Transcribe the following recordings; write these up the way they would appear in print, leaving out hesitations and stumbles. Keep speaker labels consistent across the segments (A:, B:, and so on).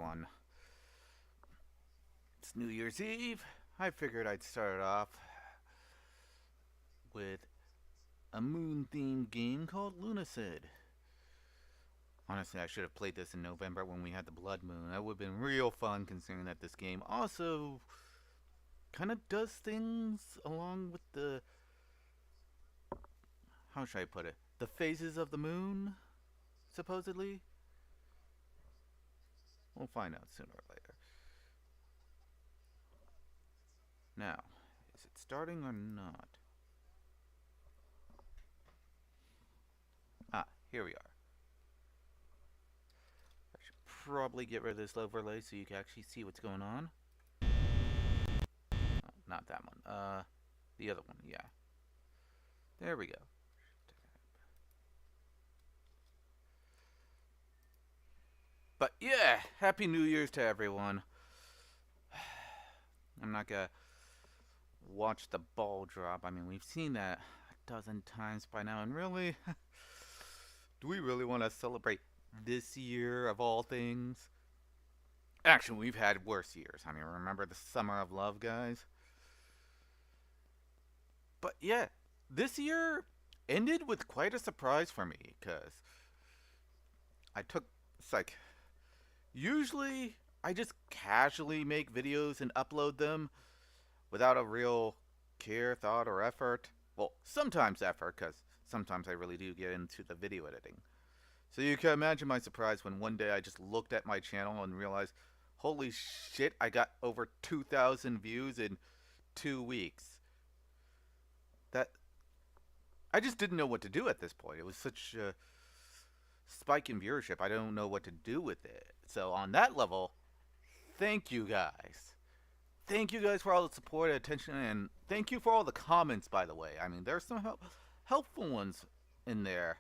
A: everyone. It's New Year's Eve. I figured I'd start it off with a moon-themed game called Lunacid. Honestly, I should have played this in November when we had the blood moon. That would have been real fun considering that this game also kind of does things along with the... How should I put it? The phases of the moon, supposedly? We'll find out sooner or later. Now, is it starting or not? Ah, here we are. I should probably get rid of this overlay so you can actually see what's going on. Oh, not that one. The other one, yeah. There we go. But yeah, Happy New Year's to everyone. I'm not gonna watch the ball drop. I mean, we've seen that a dozen times by now, and really, do we really want to celebrate this year of all things? Actually, we've had worse years. I mean, remember the Summer of Love, guys? But yeah, this year ended with quite a surprise for me, because I took, it's like, usually I just casually make videos and upload them without a real care, thought, or effort. Well, sometimes effort, because sometimes I really do get into the video editing. So you can imagine my surprise when one day I just looked at my channel and realized, holy shit, I got over 2,000 views in 2 weeks. That I just didn't know what to do at this point. It was such a spike in viewership. I don't know what to do with it. So on that level, thank you guys. Thank you guys for all the support and attention, and thank you for all the comments, by the way. I mean, there's some helpful ones in there.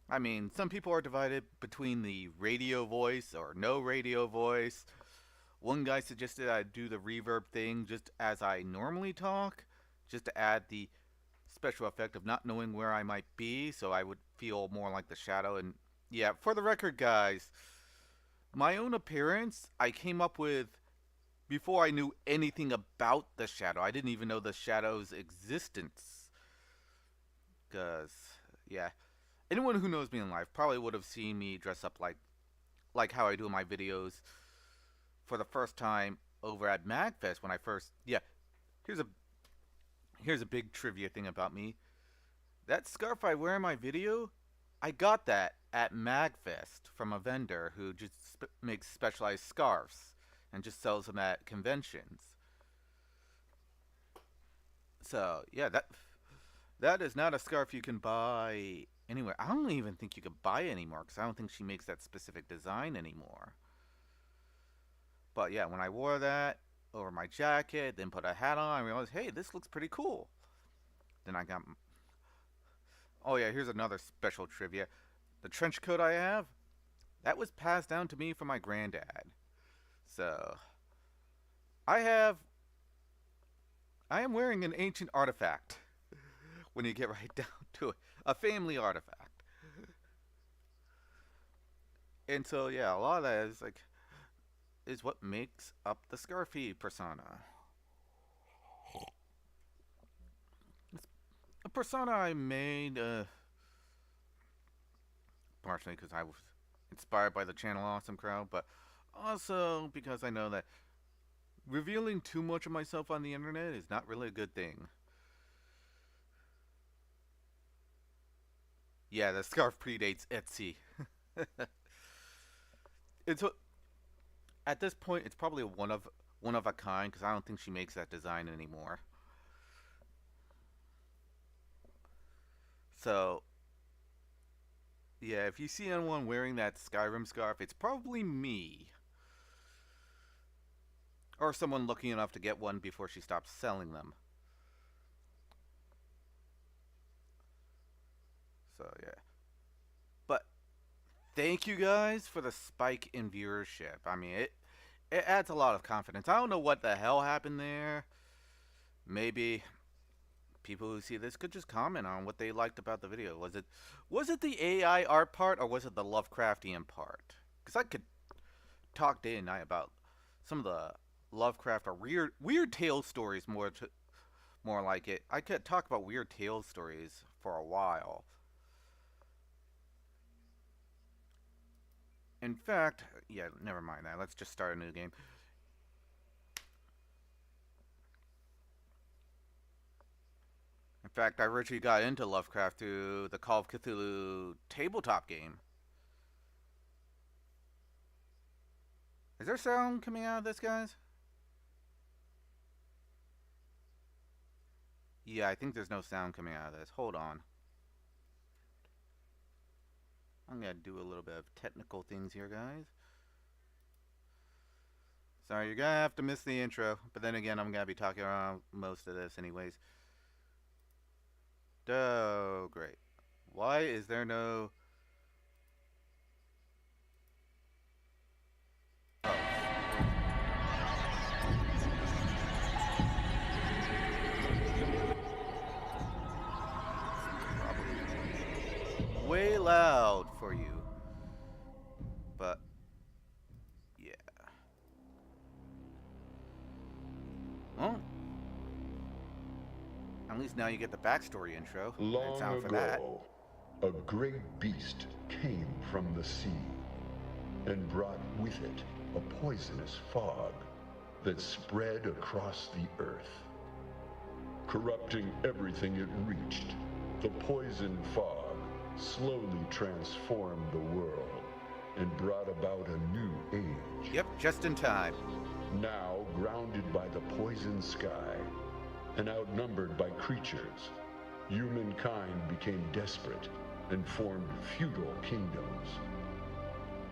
A: I mean, some people are divided between the radio voice or no radio voice. One guy suggested I do the reverb thing just as I normally talk, just to add the special effect of not knowing where I might be, so I would feel more like the shadow. And yeah, for the record, guys, my own appearance, I came up with before I knew anything about the shadow. I didn't even know the shadow's existence. Because, yeah, anyone who knows me in life probably would have seen me dress up like how I do in my videos for the first time over at MagFest when I first... Yeah, here's a big trivia thing about me. That scarf I wear in my video, I got that at MagFest from a vendor who just makes specialized scarves and just sells them at conventions. So yeah, that is not a scarf you can buy anywhere. I don't even think you could buy it anymore because I don't think she makes that specific design anymore. But yeah, when I wore that over my jacket, then put a hat on, I realized, hey, this looks pretty cool. Then I got... Oh yeah, here's another special trivia. The trench coat I have, that was passed down to me from my granddad. So, I am wearing an ancient artifact. When you get right down to it. A family artifact. And so, yeah, a lot of that is what makes up the Scarfy persona. It's a persona I made, partially because I was inspired by the Channel Awesome crowd, but also because I know that revealing too much of myself on the internet is not really a good thing. Yeah, the scarf predates Etsy. It's at this point, it's probably one of a kind because I don't think she makes that design anymore. So, yeah, if you see anyone wearing that Skyrim scarf, it's probably me. Or someone lucky enough to get one before she stops selling them. So, yeah. But, thank you guys for the spike in viewership. I mean, it adds a lot of confidence. I don't know what the hell happened there. Maybe people who see this could just comment on what they liked about the video. Was it the AI art part or was it the Lovecraftian part? Because I could talk day and night about some of the Lovecraft or weird tale stories more like it. I could talk about weird tale stories for a while. In fact, yeah, never mind that. Let's just start a new game. In fact, I originally got into Lovecraft through the Call of Cthulhu tabletop game. Is there sound coming out of this, guys? Yeah, I think there's no sound coming out of this. Hold on. I'm gonna do a little bit of technical things here, guys. Sorry, you're gonna have to miss the intro, but then again, I'm gonna be talking around most of this anyways. Oh, great. Why is there no... Oh. Probably way loud for you. But, yeah. Well, at least now you get the backstory intro.
B: Long
A: sound for that.
B: ago, a great beast came from the sea and brought with it a poisonous fog that spread across the earth. Corrupting everything it reached, the poison fog slowly transformed the world and brought about a new age.
A: Yep, just in time.
B: Now grounded by the poison sky and outnumbered by creatures, humankind became desperate and formed feudal kingdoms.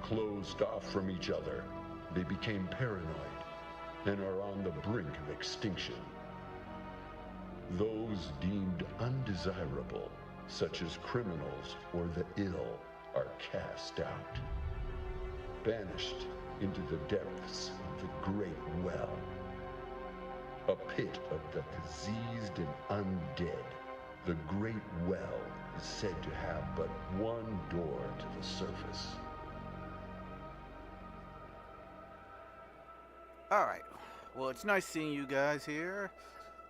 B: Closed off from each other, they became paranoid and are on the brink of extinction. Those deemed undesirable, such as criminals or the ill, are cast out, banished into the depths of the Great Well, a pit of the diseased and undead. The Great Well is said to have but one door to the surface.
A: Alright, well, it's nice seeing you guys here.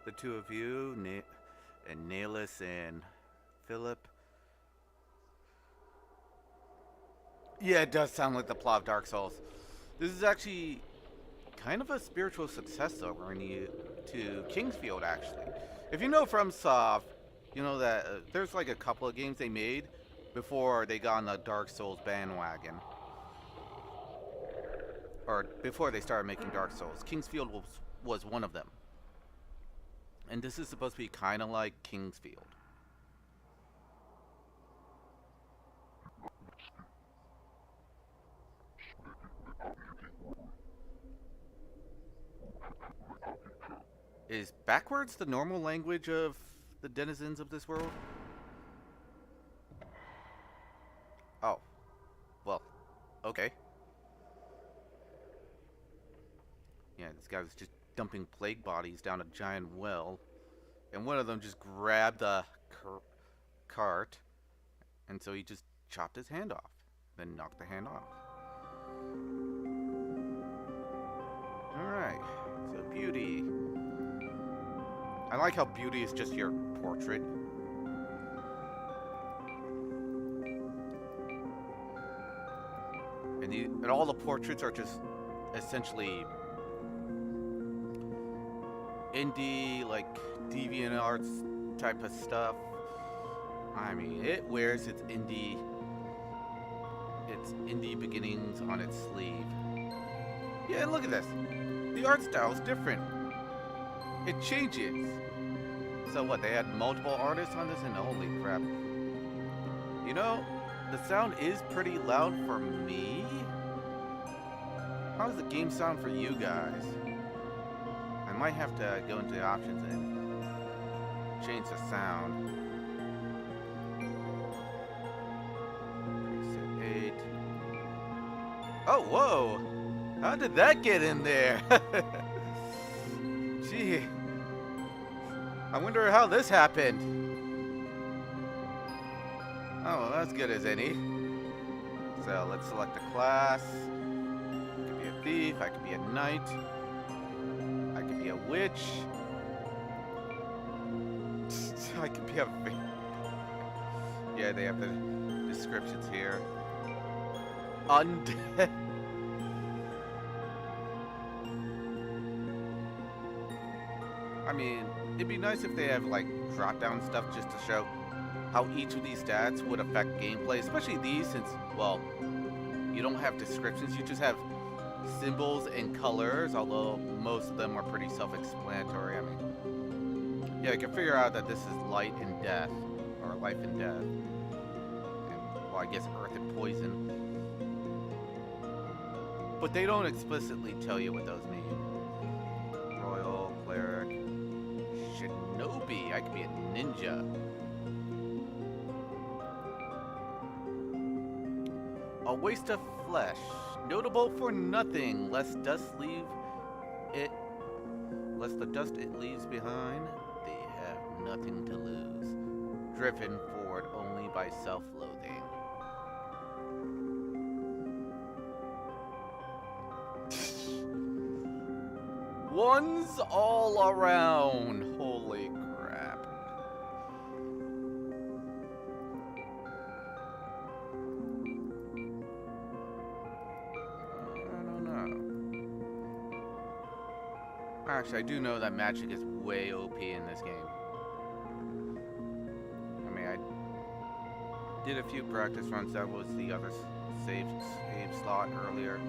A: The two of you, and Nailus and Philip. Yeah, it does sound like the plot of Dark Souls. This is actually kind of a spiritual successor to Kingsfield, actually. If you know FromSoft, you know that there's like a couple of games they made before they got on the Dark Souls bandwagon. Or before they started making Dark Souls. Kingsfield was one of them. And this is supposed to be kind of like Kingsfield. Is backwards the normal language of the denizens of this world? Oh. Well, okay. Yeah, this guy was just dumping plague bodies down a giant well. And one of them just grabbed the cart. And so he just chopped his hand off. Then knocked the hand off. Alright. So beauty. I like how beauty is just your portrait. And all the portraits are just essentially indie, like DeviantArts type of stuff. I mean, it wears its indie beginnings on its sleeve. Yeah, and look at this. The art style is different. It changes. So what, they had multiple artists on this, and holy crap. You know, the sound is pretty loud for me. How does the game sound for you guys? I might have to go into the options and change the sound. Preset 8. Oh, whoa! How did that get in there? Gee. I wonder how this happened. Oh, well, that's good as any. So let's select a class. Give you thief. I could be a knight. I could be a witch. I could be a... Yeah, they have the descriptions here. Undead. I mean, it'd be nice if they have like drop-down stuff just to show how each of these stats would affect gameplay, especially these since, well, you don't have descriptions, you just have symbols and colors, although most of them are pretty self-explanatory. I mean, yeah, I can figure out that this is light and death, or life and death. And, well, I guess earth and poison. But they don't explicitly tell you what those mean. Royal, cleric, shinobi, I could be a ninja. A waste of flesh, notable for nothing, lest the dust it leaves behind, they have nothing to lose. Driven forward only by self-loathing. Ones all around. Holy crap. I don't know. Actually, I do know that magic is way OP in this game. I mean, I did a few practice runs. That was the other save slot earlier.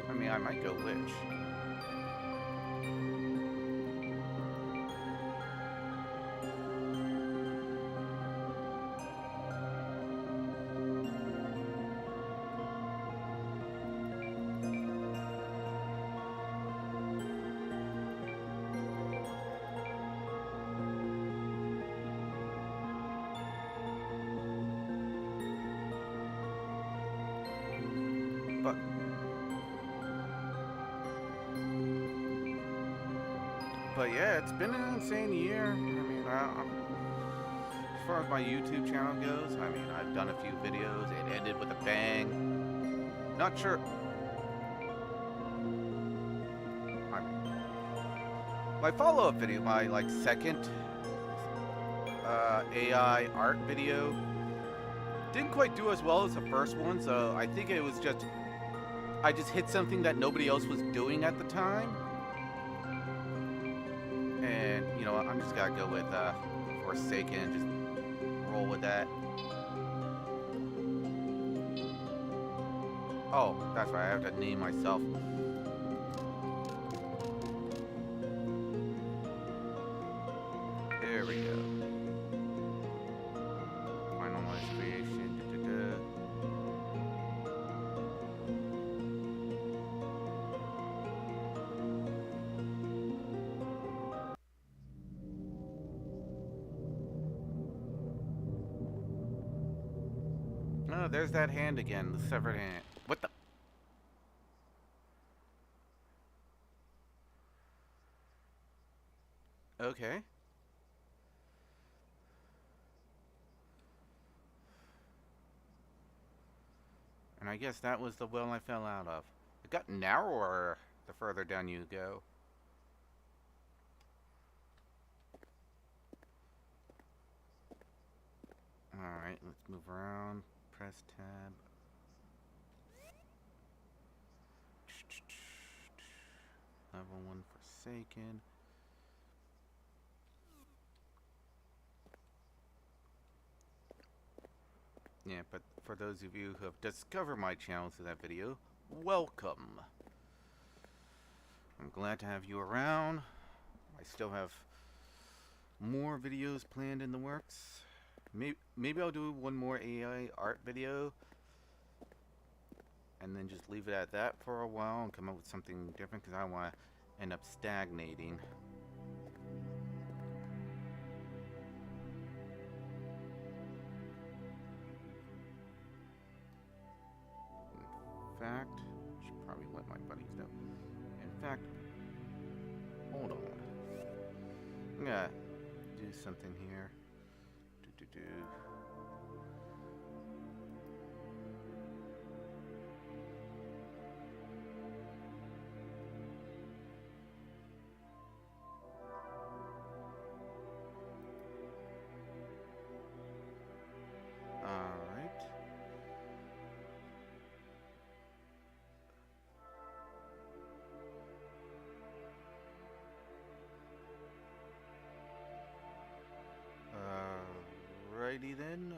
A: I mean, I might go witch. But yeah, it's been an insane year. I mean, as far as my YouTube channel goes, I mean, I've done a few videos. It ended with a bang. Not sure. I mean, my follow-up video, my like second AI art video, didn't quite do as well as the first one. So I think it was just I just hit something that nobody else was doing at the time. And, you know, I'm just gotta go with Forsaken and just roll with that. Oh, that's right, I have to name myself. There we go. Finalize creation. Oh, there's that hand again, the severed hand. What the? Okay. And I guess that was the well I fell out of. It got narrower the further down you go. Alright, let's move around. Press tab. Level 1 Forsaken. Yeah, but for those of you who have discovered my channel through that video, welcome. I'm glad to have you around. I still have more videos planned in the works. Maybe I'll do one more AI art video and then just leave it at that for a while and come up with something different because I don't want to end up stagnating. In fact, I should probably let my buddies know. In fact, hold on. I'm gonna do something here. Alrighty then.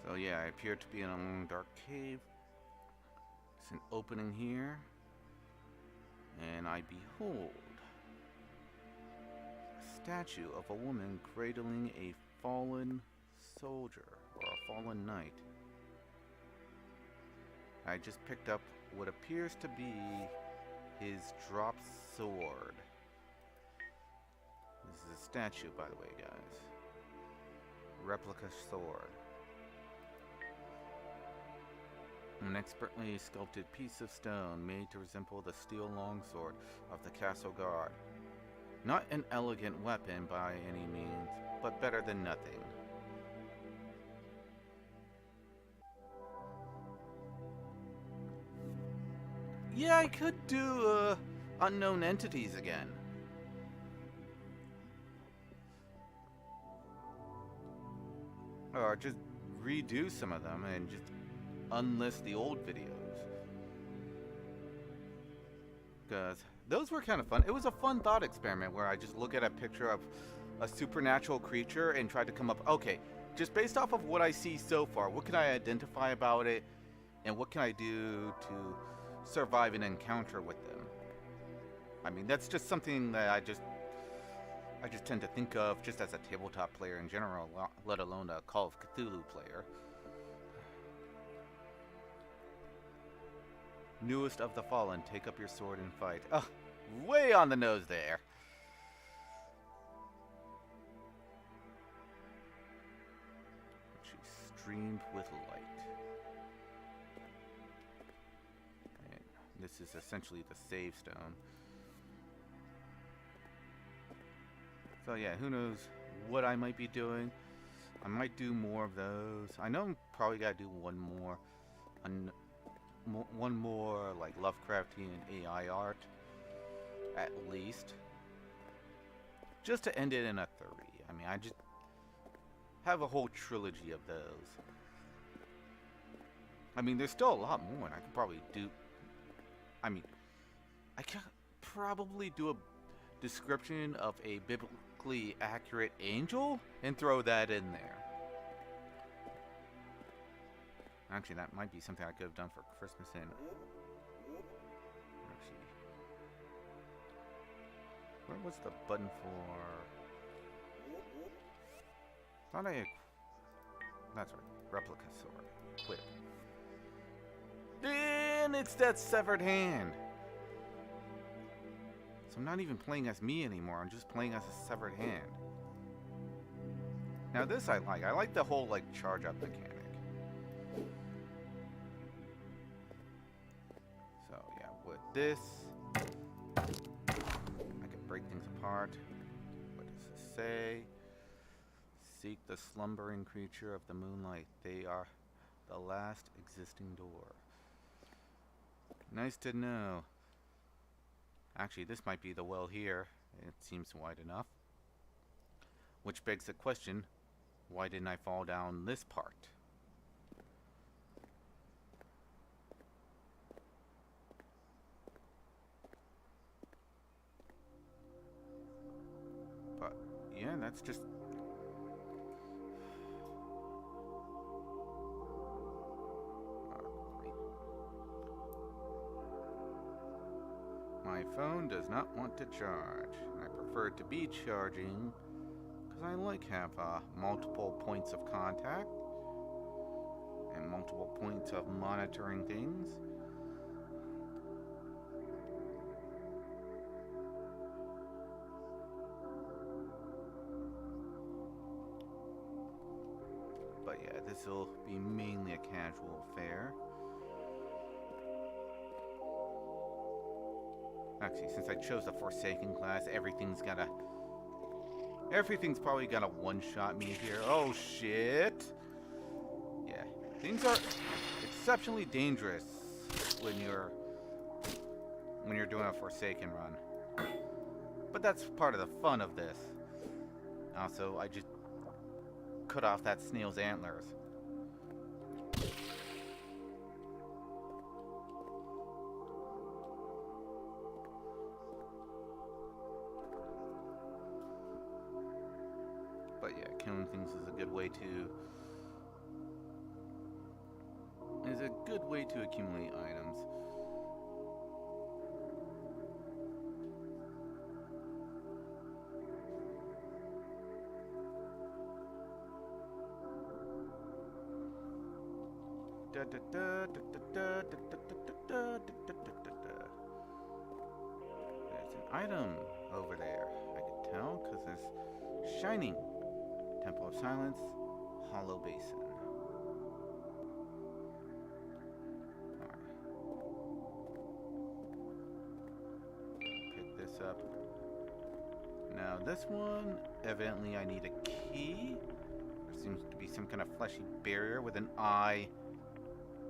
A: So yeah, I appear to be in a long dark cave. It's an opening here. And I behold a statue of a woman cradling a fallen soldier or a fallen knight. I just picked up what appears to be his dropped sword. This is a statue, by the way, guys. Replica sword. An expertly sculpted piece of stone made to resemble the steel longsword of the castle guard. Not an elegant weapon by any means, but better than nothing. Yeah, I could do unknown entities again. Or just redo some of them and just unlist the old videos. Because those were kind of fun. It was a fun thought experiment where I just look at a picture of a supernatural creature and try to come up, okay, just based off of what I see so far, what can I identify about it, and what can I do to survive an encounter with them? I mean, that's just something that I just tend to think of just as a tabletop player in general, let alone a Call of Cthulhu player. Newest of the fallen, take up your sword and fight. Oh, way on the nose there. She streamed with light. And this is essentially the save stone. So yeah, who knows what I might be doing. I might do more of those. I know I'm probably gotta do one more like Lovecraftian AI art, at least, just to end it in a 30. I mean, I just have a whole trilogy of those. I mean, there's still a lot more, and I could probably do. I mean, I could probably do a description of a biblically accurate angel and throw that in there. Actually, that might be something I could have done for Christmas in. Actually, where was the button for? Thought I had. That's right, replica sword. Quit. And it's that severed hand. So I'm not even playing as me anymore. I'm just playing as a severed hand. Now this I like. I like the whole like charge up mechanic. This, I can break things apart. What does this say? Seek the slumbering creature of the moonlight. They are the last existing door. Nice to know. Actually, this might be the well here. It seems wide enough. Which begs the question, why didn't I fall down this part? Yeah, that's just... My phone does not want to charge. I prefer it to be charging because I like have multiple points of contact and multiple points of monitoring things. But yeah, this will be mainly a casual affair. Actually, since I chose the Forsaken class, everything's probably gonna one-shot me here. Oh shit! Things are exceptionally dangerous when you're doing a Forsaken run. But that's part of the fun of this. Also, I just cut off that snail's antlers. But yeah, killing things is a good way to accumulate items. There's an item over there. I can tell because there's shining. Temple of Silence, Hollow Basin. Pick this up. Now this one, evidently I need a key. There seems to be some kind of fleshy barrier with an eye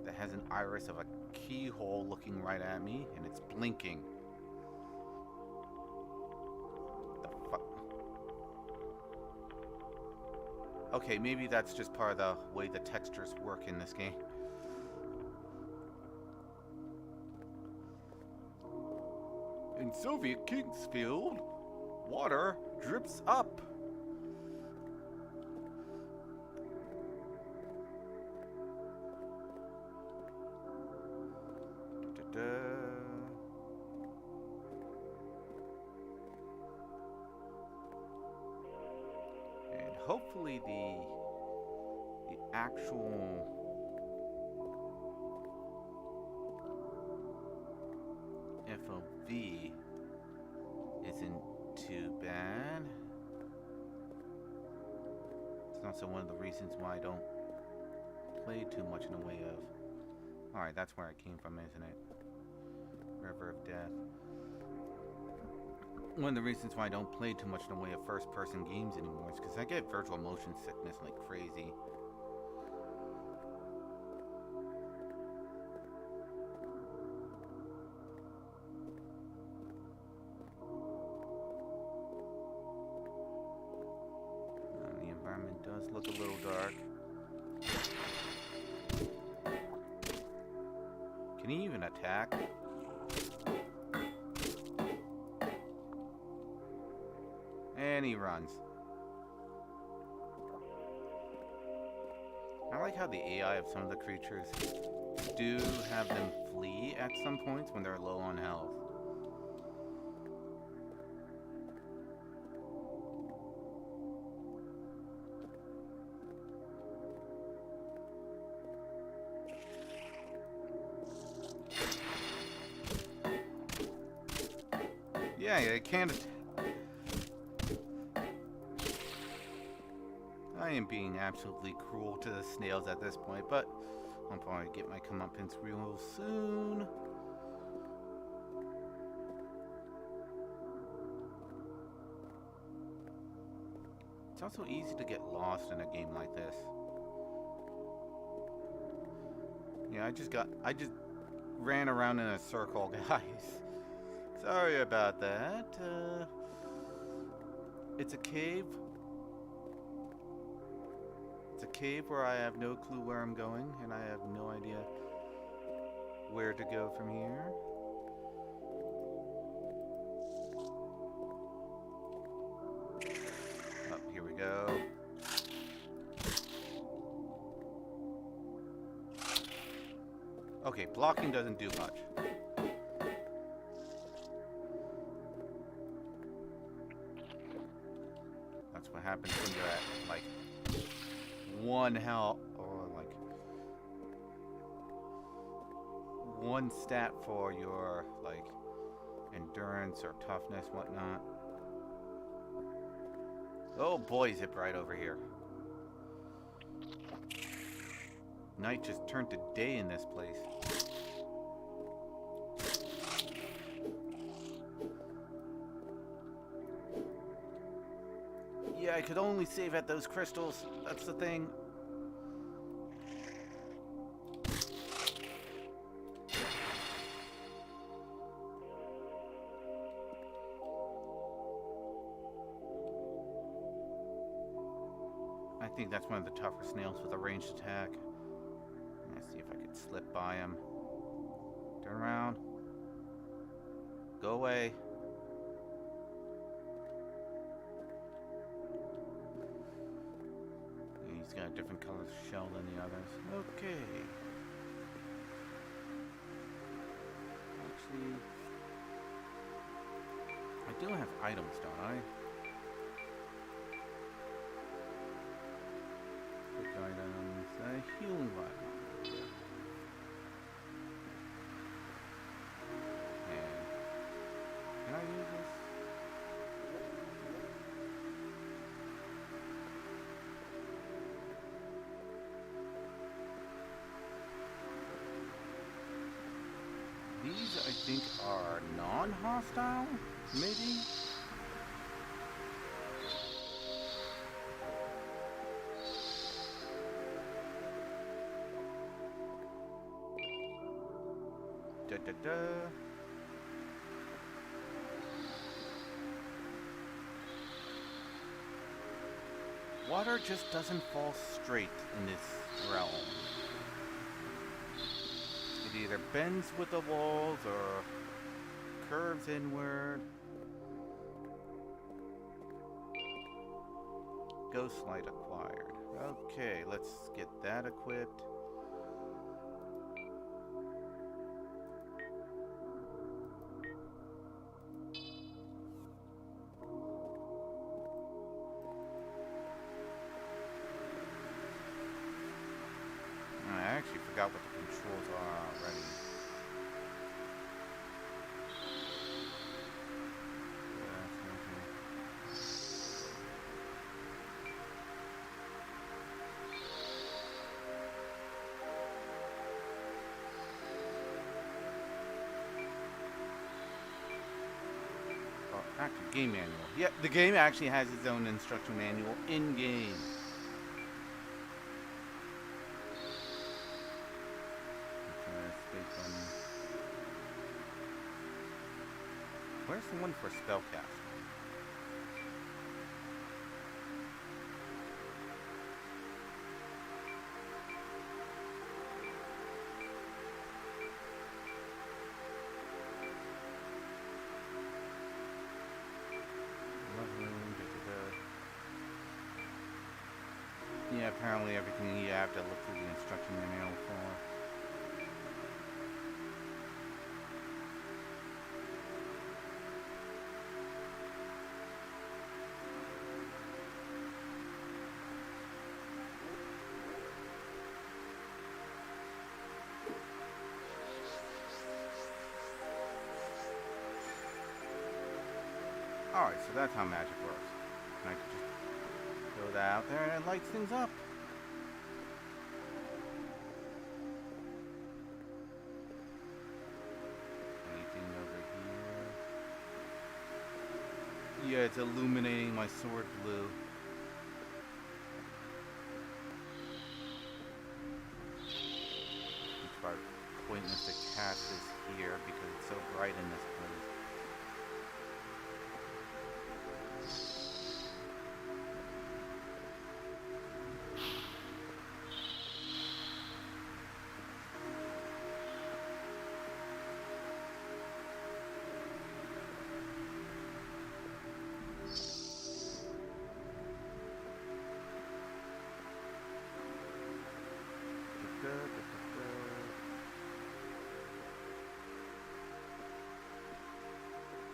A: that has an iris of a keyhole looking right at me, and it's blinking. The fuck? Okay, maybe that's just part of the way the textures work in this game. In Soviet Kingsfield, water drips up. And hopefully the actual FOV isn't too bad. It's also one of the reasons why I don't play too much in the way of... Alright, that's where I came from, isn't it? River of Death. One of the reasons why I don't play too much in the way of first-person games anymore is because I get virtual motion sickness like crazy. The environment does look a little dark. Can he even attack? And he runs. I like how the AI of some of the creatures do have them flee at some points when they're low on health. Yeah, I can't. I am being absolutely cruel to the snails at this point, but I'll probably get my comeuppance real soon. It's also easy to get lost in a game like this. Yeah, I just ran around in a circle, guys. Sorry about that. It's a cave. It's a cave where I have no clue where I'm going, and I have no idea where to go from here. Oh, here we go. Okay, blocking doesn't do much. That's what happens when you're at, like, one health, or like one stat for your like endurance or toughness, whatnot. Oh boy, is it bright over here. Night just turned to day in this place. Yeah, I could only save at those crystals. That's the thing. think that's one of the tougher snails with a ranged attack. Let's see if I could slip by him. Turn around. Go away. Yeah, he's got a different color shell than the others. Okay. Actually, I do have items, don't I? Quick items. Healing vial. And can I use this? These, I think, are non-hostile, maybe? Da-da-da. Water just doesn't fall straight in this realm. It either bends with the walls or curves inward. Ghost light acquired. Okay, let's get that equipped. I actually forgot what the controls are already. Actually, game manual. Yeah, the game actually has its own instruction manual in game. Where's the one for spellcasting? Yeah, apparently everything you have to look through the instruction manual for. Alright, so that's how magic works. And I can just throw that out there and it lights things up. Anything over here? Yeah, it's illuminating my sword blue. It's probably pointless to cast this here because it's so bright in this place.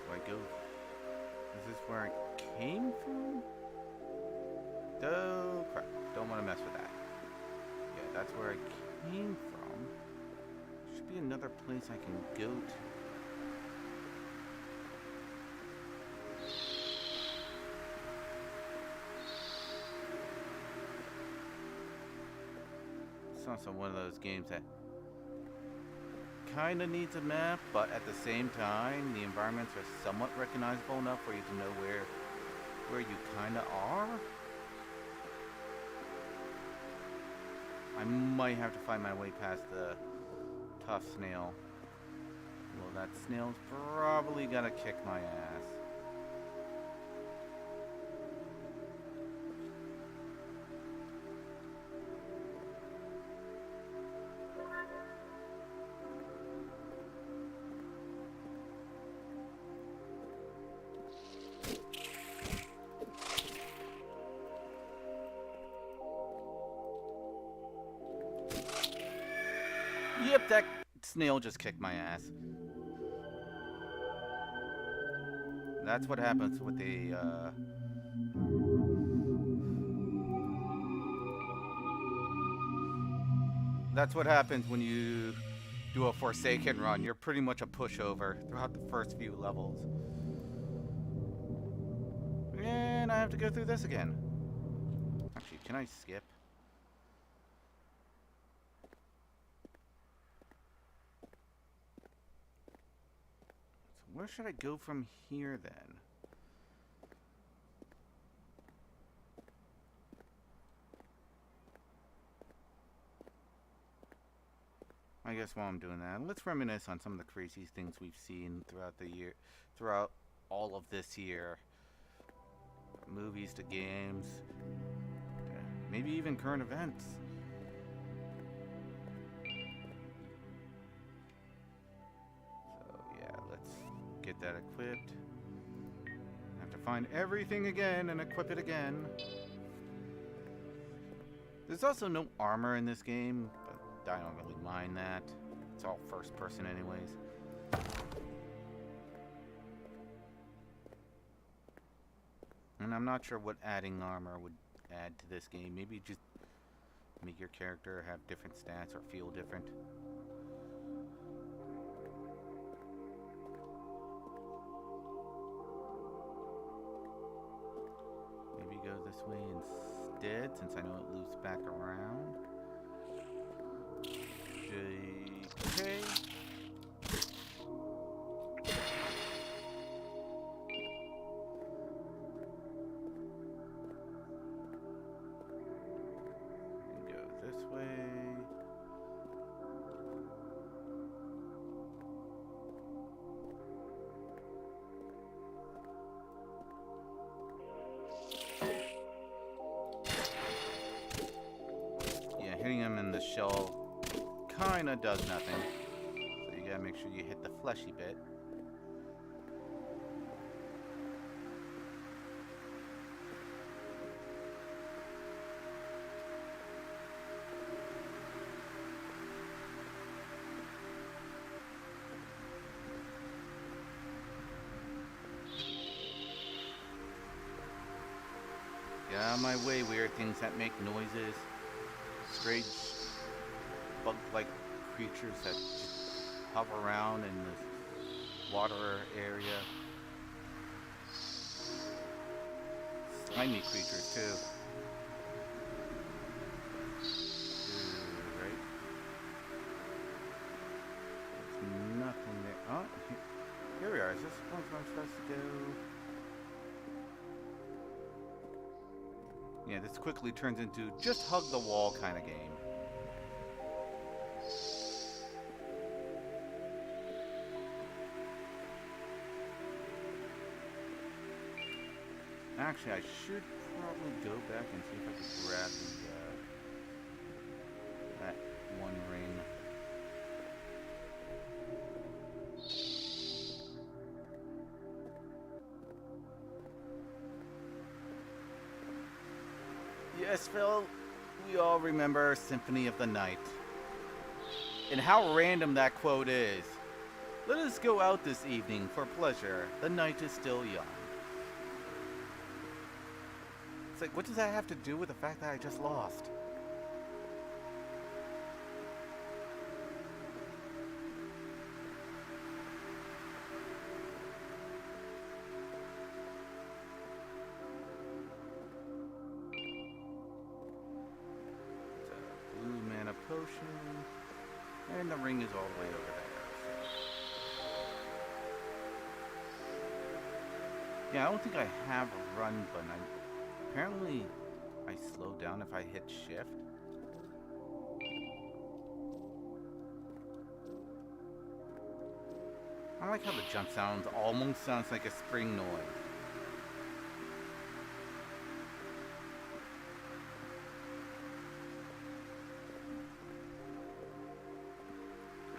A: Where I go? Is this where I came from? Oh crap, don't want to mess with that. Yeah, that's where I came from. Should be another place I can go to. It's also one of those games that kind of needs a map, but at the same time, the environments are somewhat recognizable enough for you to know where you kind of are. I might have to find my way past the tough snail. Well, that snail's probably gonna kick my ass. That snail just kicked my ass. That's what happens with the, That's what happens when you do a Forsaken run. You're pretty much a pushover throughout the first few levels. And I have to go through this again. Actually, can I skip? So where should I go from here then? I guess while I'm doing that, let's reminisce on some of the crazy things we've seen throughout the year, throughout all of this year. Movies to games, maybe even current events. So yeah, let's get that equipped. Have to find everything again and equip it again. There's also no armor in this game, but I don't really mind that. It's all first person anyways. And I'm not sure what adding armor would add to this game. Maybe just make your character have different stats or feel different. Maybe go this way instead, since I know it loops back around. Okay. Hitting him in the shell kinda does nothing. So you gotta make sure you hit the fleshy bit. Get out of my way, weird things that make noises. Strange bug-like creatures that just hover around in the water area. Slimy creatures too. Right? There's nothing there. Oh, here we are. Is this where I'm supposed to go? Yeah, this quickly turns into just hug the wall kind of game. Actually, I should probably go back and see if I can grab the, that one ring. Yes, Phil, we all remember Symphony of the Night. And how random that quote is. Let us go out this evening for pleasure. The night is still young. It's like, what does that have to do with the fact that I just lost? Potion, and the ring is all the way over there. Yeah, I don't think I have a run button. Apparently I slow down if I hit shift. I like how the jump sounds almost sounds like a spring noise.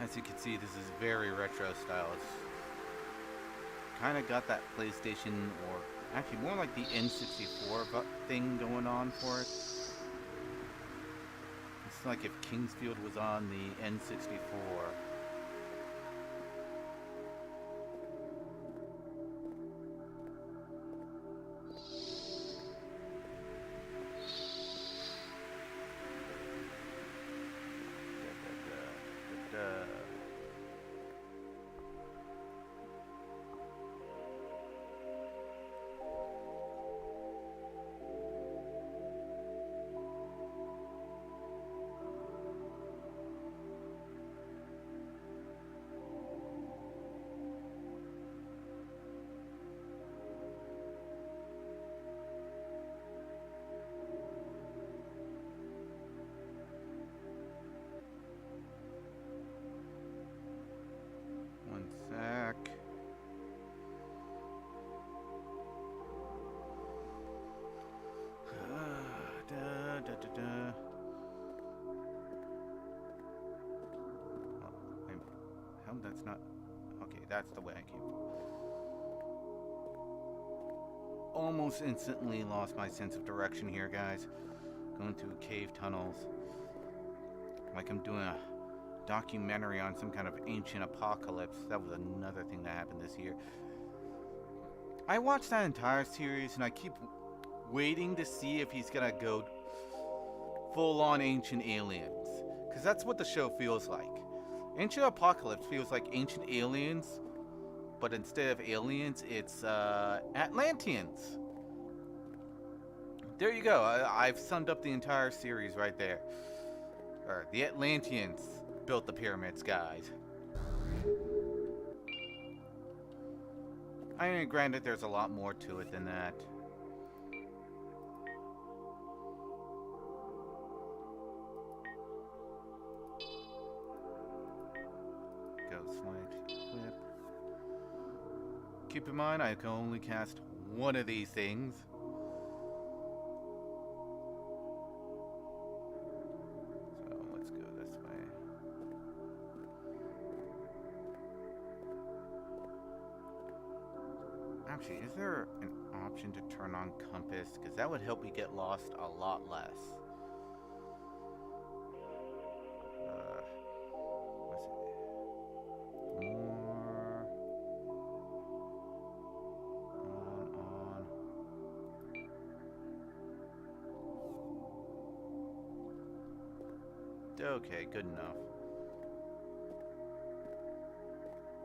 A: As you can see, this is very retro style. It's kind of got that PlayStation, or actually more like the N64 thing going on for it. like if Kingsfield was on the N64. One sec. Hell, that's not. Okay, that's the way I came from. Almost instantly lost my sense of direction here, guys. Going through cave tunnels. Like I'm doing a documentary on some kind of ancient apocalypse. That was another thing that happened this year. I watched that entire series and I keep waiting to see if he's gonna go full on ancient aliens. Because that's what the show feels like. Ancient Apocalypse feels like ancient aliens, but instead of aliens, it's Atlanteans. There you go. I've summed up the entire series right there. The Atlanteans built the pyramids, guys. I mean, granted, there's a lot more to it than that. Go slide, equip. Keep in mind, I can only cast one of these things. So let's go this way. Actually, is there an option to turn on compass? Because that would help me get lost a lot less. More. On. Okay, good enough.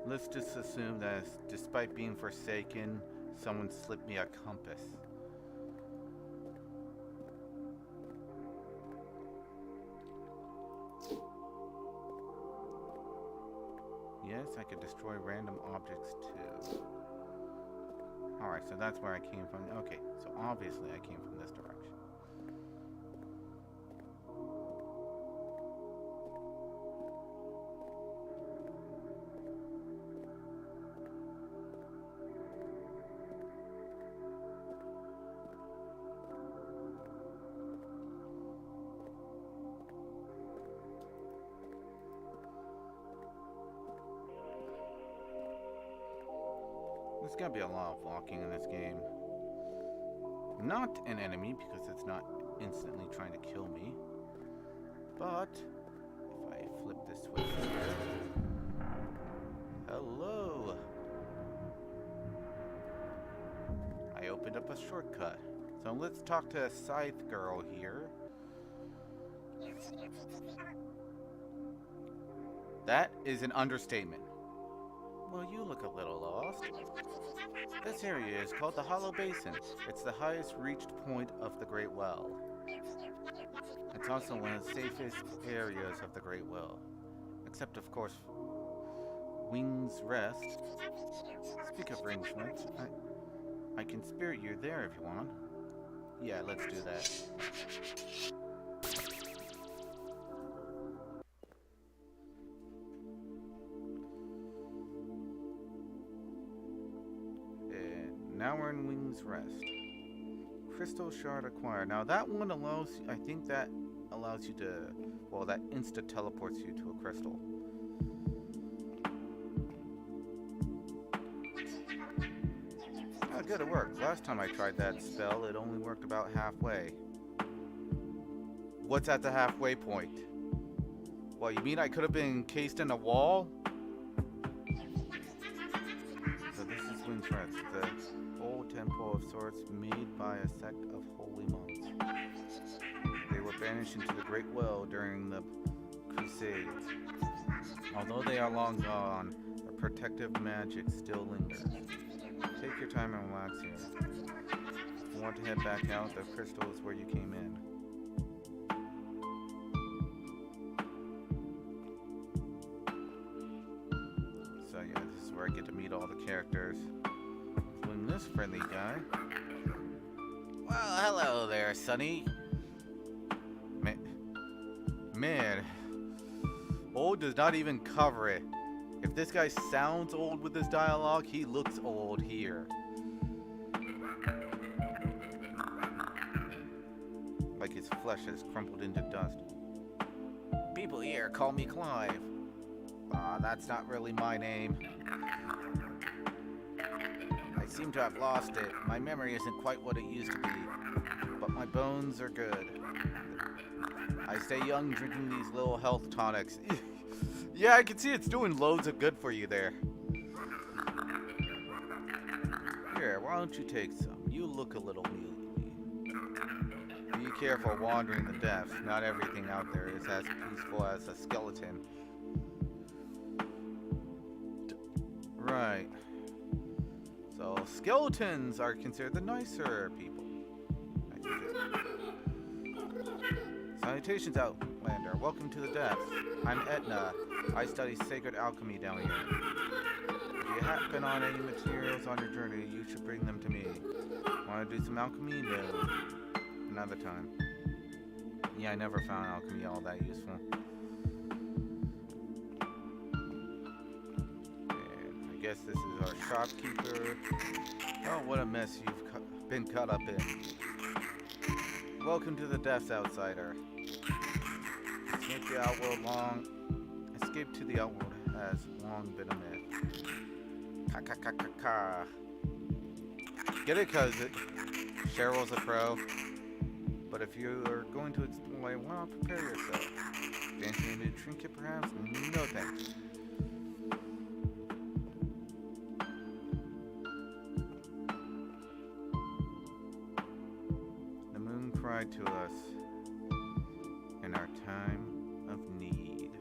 A: Let's just assume that despite being forsaken, someone slipped me a compass. Yes, I could destroy random objects too. Alright, so that's where I came from. Okay, so obviously I came from this direction. There's gotta be a lot of walking in this game. Not an enemy, because it's not instantly trying to kill me. But, if I flip this switch here... Hello! I opened up a shortcut. So let's talk to a scythe girl here. That is an understatement. Well, you look a little lost. This area is called the Hollow Basin. It's the highest reached point of the Great Well. It's also one of the safest areas of the Great Well. Except, of course, Wings Rest. Speak of Wings Rest, I can spirit you there if you want. Yeah, let's do that. Now we're in Wings Rest. Crystal Shard acquired. Now that one allows, I think that allows you to, well, that insta-teleports you to a crystal. Oh, good, it worked. Last time I tried that spell, it only worked about halfway. What's at the halfway point? Well, you mean I could have been encased in a wall? So this is Wintress, the old temple of sorts made by a sect of holy monks. They were banished into the Great Well during the Crusades. Although they are long gone, a protective magic still lingers. Take your time and relax here. If you want to head back out, the crystal is where you came in. So yeah, this is where I get to meet all the characters, including this friendly guy. Well, hello there, Sonny. Man, old does not even cover it. If this guy sounds old with this dialogue, he looks old here. Like his flesh has crumpled into dust. People here call me Clive. That's not really my name. I seem to have lost it. My memory isn't quite what it used to be. But my bones are good. I stay young drinking these little health tonics. Yeah, I can see it's doing loads of good for you there. Here, why don't you take some? You look a little muley. Be careful wandering the depths. Not everything out there is as peaceful as a skeleton. Right. So, skeletons are considered the nicer people. Salutations, Outlander. Welcome to the depths. I'm Etna. I study sacred alchemy down here. If you happen on any materials on your journey, you should bring them to me. Want to do some alchemy? No. Another time. Yeah, I never found alchemy all that useful. And I guess this is our shopkeeper. Oh, what a mess you've been caught up in. Welcome to the depths, outsider. Escape to the outworld has long been a myth. Ka. Get it, cause Cheryl's a pro. But if you are going to explore, why not prepare yourself? Dancing into a trinket, perhaps? No thanks. The moon cried to us in our time of need.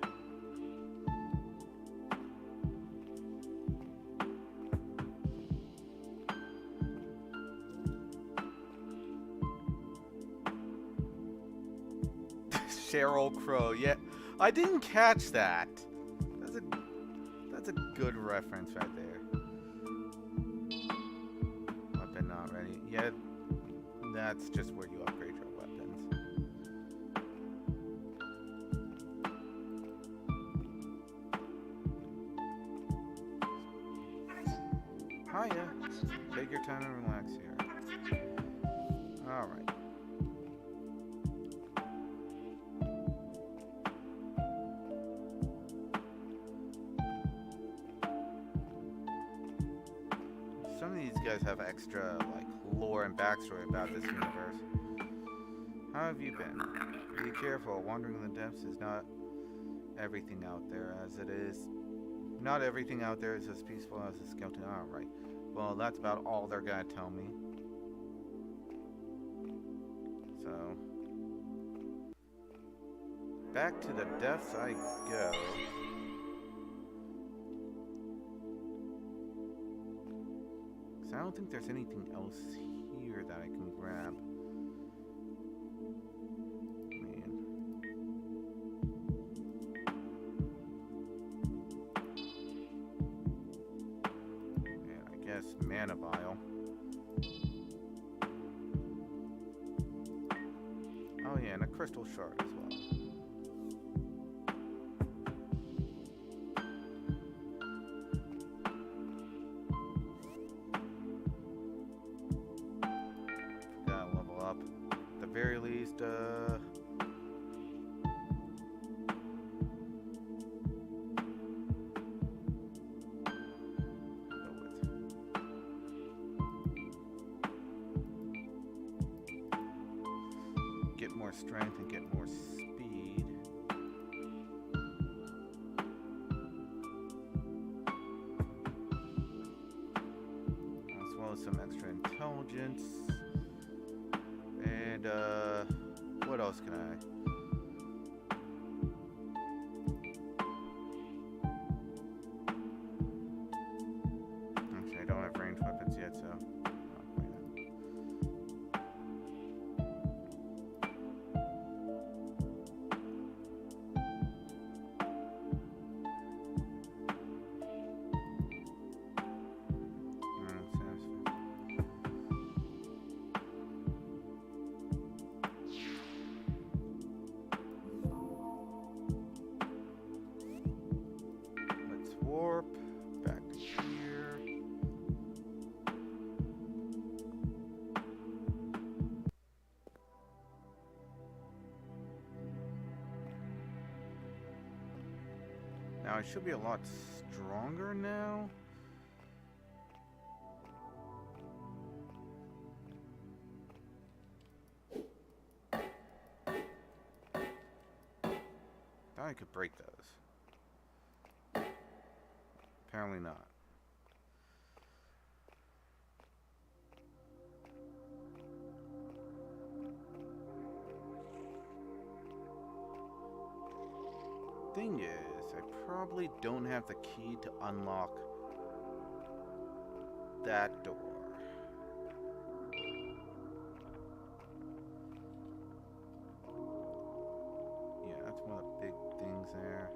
A: Cheryl Crow, yeah, I didn't catch that. That's a good reference right there. Weapon not ready. Yeah, that's just where you upgrade your weapons. Hiya. Take your time and relax here. Alright. Some of these guys have extra, like, lore and backstory about this universe. How have you been? Be careful. Wandering in the depths is not everything out there as it is. Not everything out there is as peaceful as a skeleton. Alright. Well, that's about all they're gonna tell me. So, back to the depths I go. I don't think there's anything else here that I can grab. Man. And I guess mana vial. Oh yeah, and a crystal shard as well. Very least, get more strength and get more speed. As well as some extra intelligence. And, what else can I? Actually, I don't have ranged weapons yet, so I'll play that. Let's warp back to here. Now I should be a lot stronger now. Thought I could break those. Apparently not. Thing is, I probably don't have the key to unlock that door. Yeah, that's one of the big things there.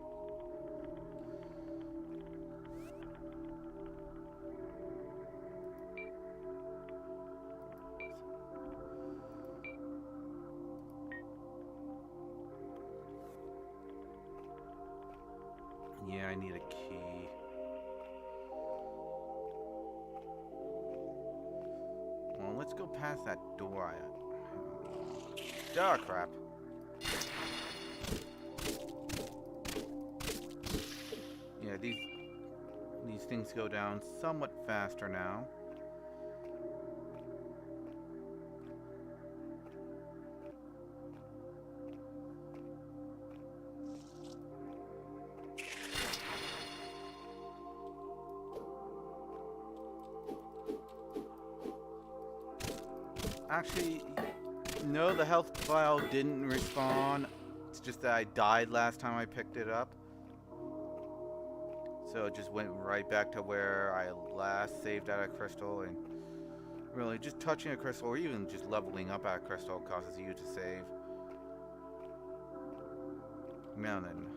A: Yeah, I need a key. Well, let's go past that door. Oh, crap. Yeah, these things go down somewhat faster now. Actually, no, the health vial didn't respawn. It's just that I died last time I picked it up. So it just went right back to where I last saved at a crystal. And really, just touching a crystal or even just leveling up at a crystal causes you to save. Now then.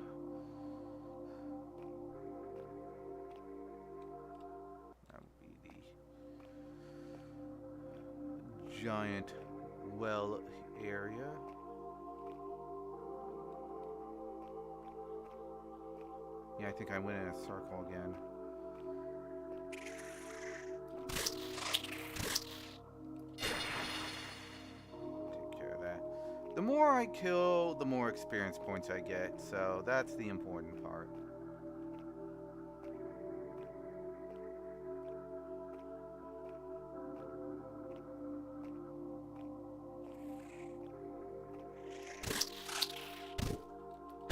A: That would be the giant well area. Yeah, I think I went in a circle again. Take care of that. The more I kill, the more experience points I get, so that's the important part.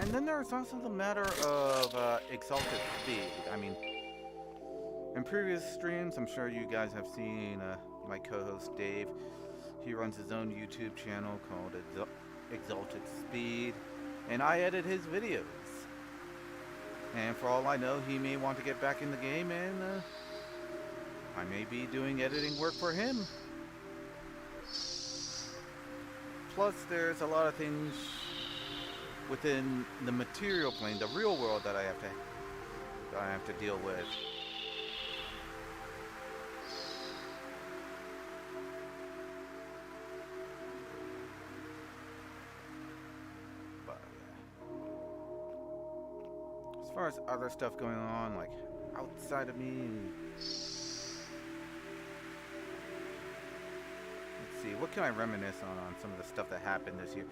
A: And then there's also the matter of exalted speed. I mean, in previous streams, I'm sure you guys have seen my co-host Dave. He runs his own YouTube channel called Exalted Speed, and I edit his videos. And for all I know, he may want to get back in the game, and I may be doing editing work for him. Plus, there's a lot of things within the material plane, the real world, that I have to deal with. But yeah. As far as other stuff going on, like outside of me, let's see, what can I reminisce on some of the stuff that happened this year?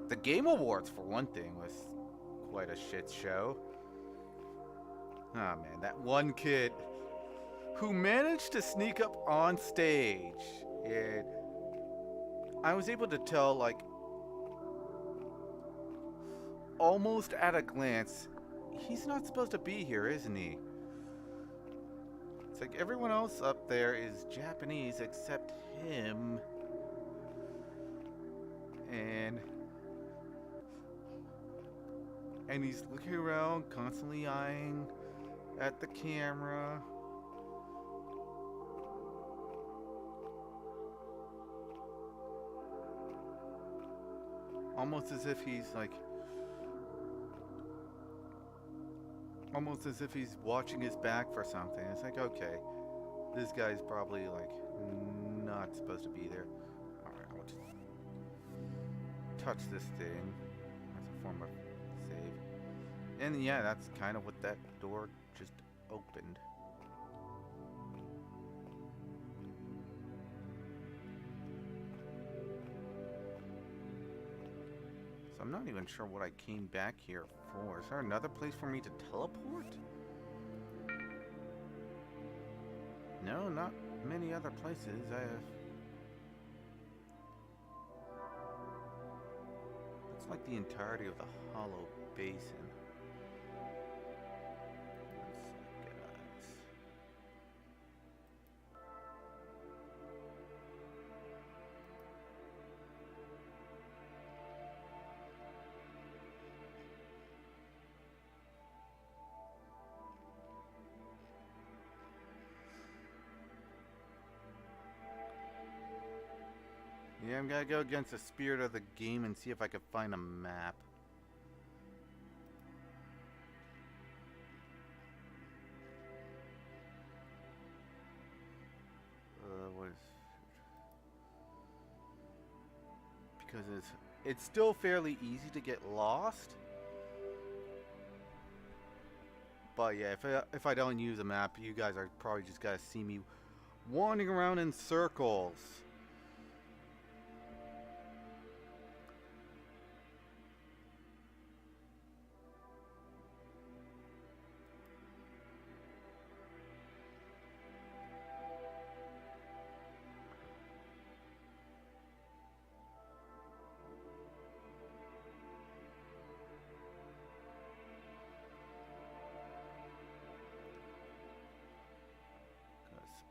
A: The Game Awards, for one thing, was quite a shit show. Ah, man, that one kid who managed to sneak up on stage. I was able to tell, like, almost at a glance, he's not supposed to be here, isn't he? It's like everyone else up there is Japanese except him. And he's looking around, constantly eyeing at the camera. Almost as if he's like, almost as if he's watching his back for something. It's like, okay, this guy's probably like not supposed to be there. Alright, I'll just touch this thing as a form of save. And yeah, that's kind of what that door just opened. So I'm not even sure what I came back here for. Is there another place for me to teleport? No, not many other places. It's like the entirety of the hollow basin. Yeah, I'm gonna go against the spirit of the game and see if I can find a map. What is... Because it's still fairly easy to get lost. But yeah, if I don't use a map, you guys are probably just gonna see me wandering around in circles.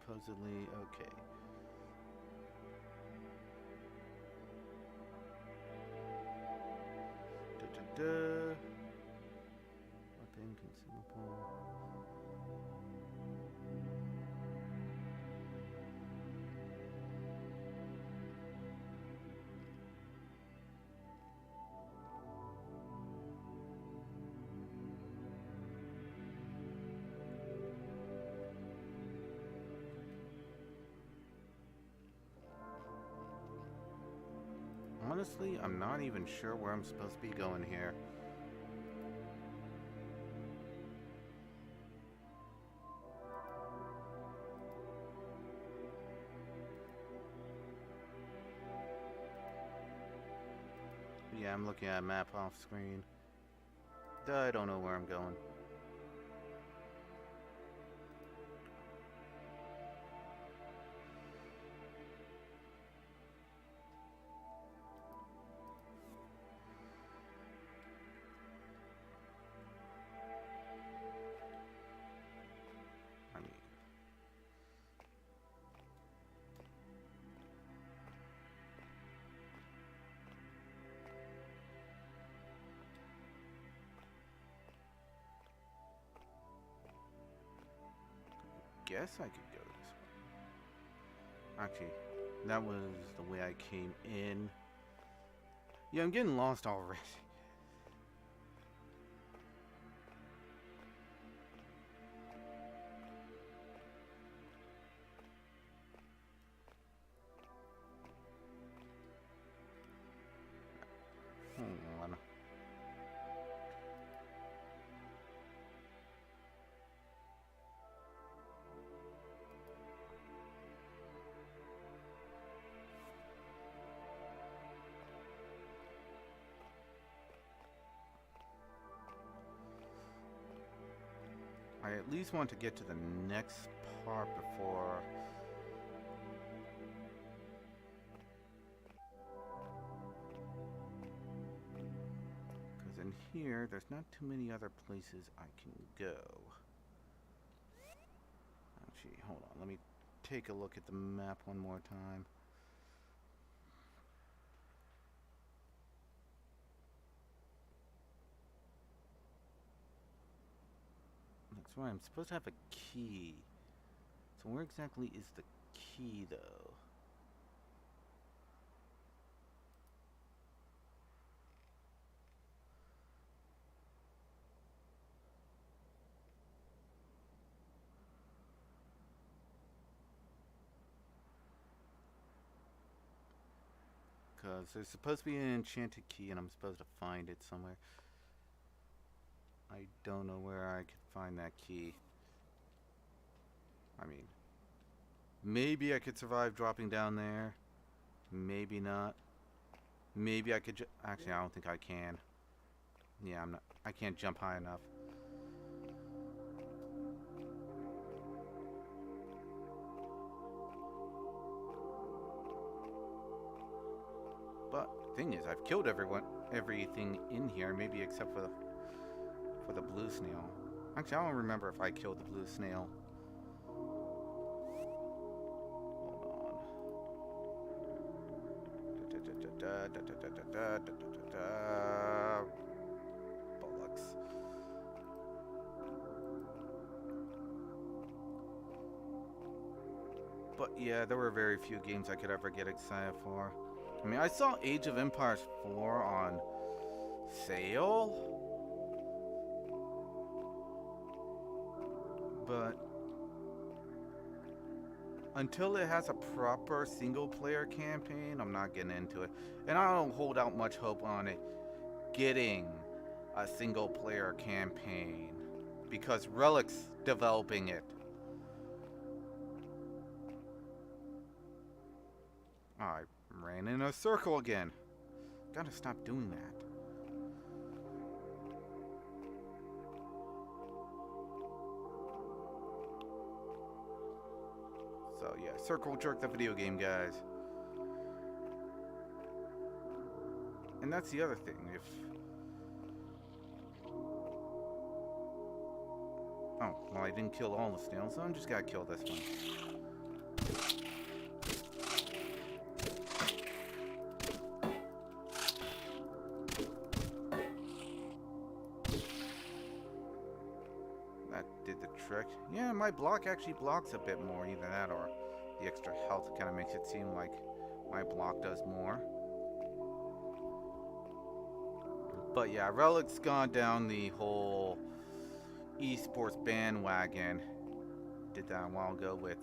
A: Supposedly, okay. Weapon consumable. Honestly, I'm not even sure where I'm supposed to be going here. Yeah, I'm looking at a map off screen. I don't know where I'm going. Guess I could go this way. Actually, that was the way I came in. Yeah, I'm getting lost already. Hold on. I at least want to get to the next part before... Because in here, there's not too many other places I can go. Actually, hold on. Let me take a look at the map one more time. That's right. I'm supposed to have a key. So where exactly is the key, though? Because there's supposed to be an enchanted key, and I'm supposed to find it somewhere. I don't know where I could find that key. I mean, maybe I could survive dropping down there. Maybe not. Maybe I could actually, I don't think I can. Yeah, I'm not. I can't jump high enough. But thing is, I've killed everything in here, maybe except for the blue snail. Actually, I don't remember if I killed the blue snail. Bullocks. But yeah, there were very few games I could ever get excited for. I mean, I saw Age of Empires 4 on sale, but until it has a proper single-player campaign, I'm not getting into it. And I don't hold out much hope on it getting a single-player campaign because Relic's developing it. Oh, I ran in a circle again. Gotta stop doing that. So yeah, Circle Jerk the video game, guys. And that's the other thing. Oh, well, I didn't kill all the snails, so I'm just gotta kill this one. That did the trick. Yeah, my block actually blocks a bit more, either that or the extra health kind of makes it seem like my block does more. But yeah, Relic's gone down the whole esports bandwagon. Did that a while ago with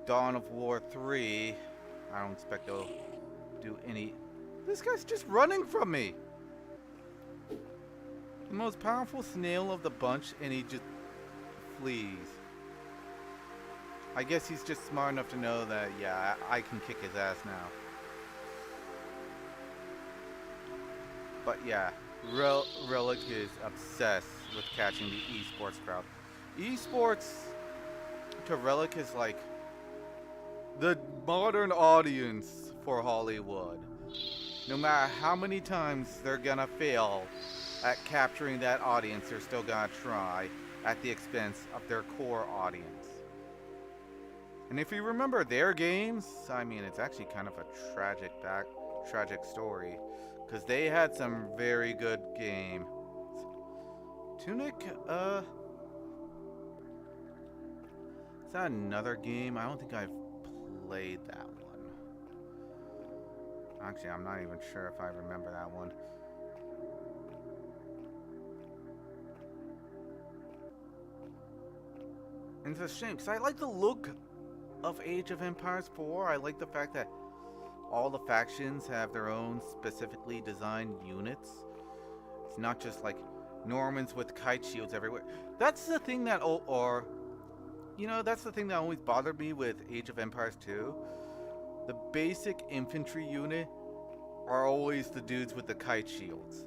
A: Dawn of War 3. I don't expect they'll do any... This guy's just running from me! The most powerful snail of the bunch, and he just flees. I guess he's just smart enough to know that, yeah, I can kick his ass now. But yeah, Relic is obsessed with catching the esports crowd. Esports to Relic is like the modern audience for Hollywood. No matter how many times they're gonna fail at capturing that audience, they're still gonna try at the expense of their core audience. And if you remember their games, I mean, it's actually kind of a tragic story, because they had some very good game. Tunic, is that another game? I don't think I've played that one. Actually, I'm not even sure if I remember that one. And it's a shame, because I like the look of Age of Empires 4. I like the fact that all the factions have their own specifically designed units. It's not just like Normans with kite shields everywhere. That's the thing that, that's the thing that always bothered me with Age of Empires 2. The basic infantry unit are always the dudes with the kite shields.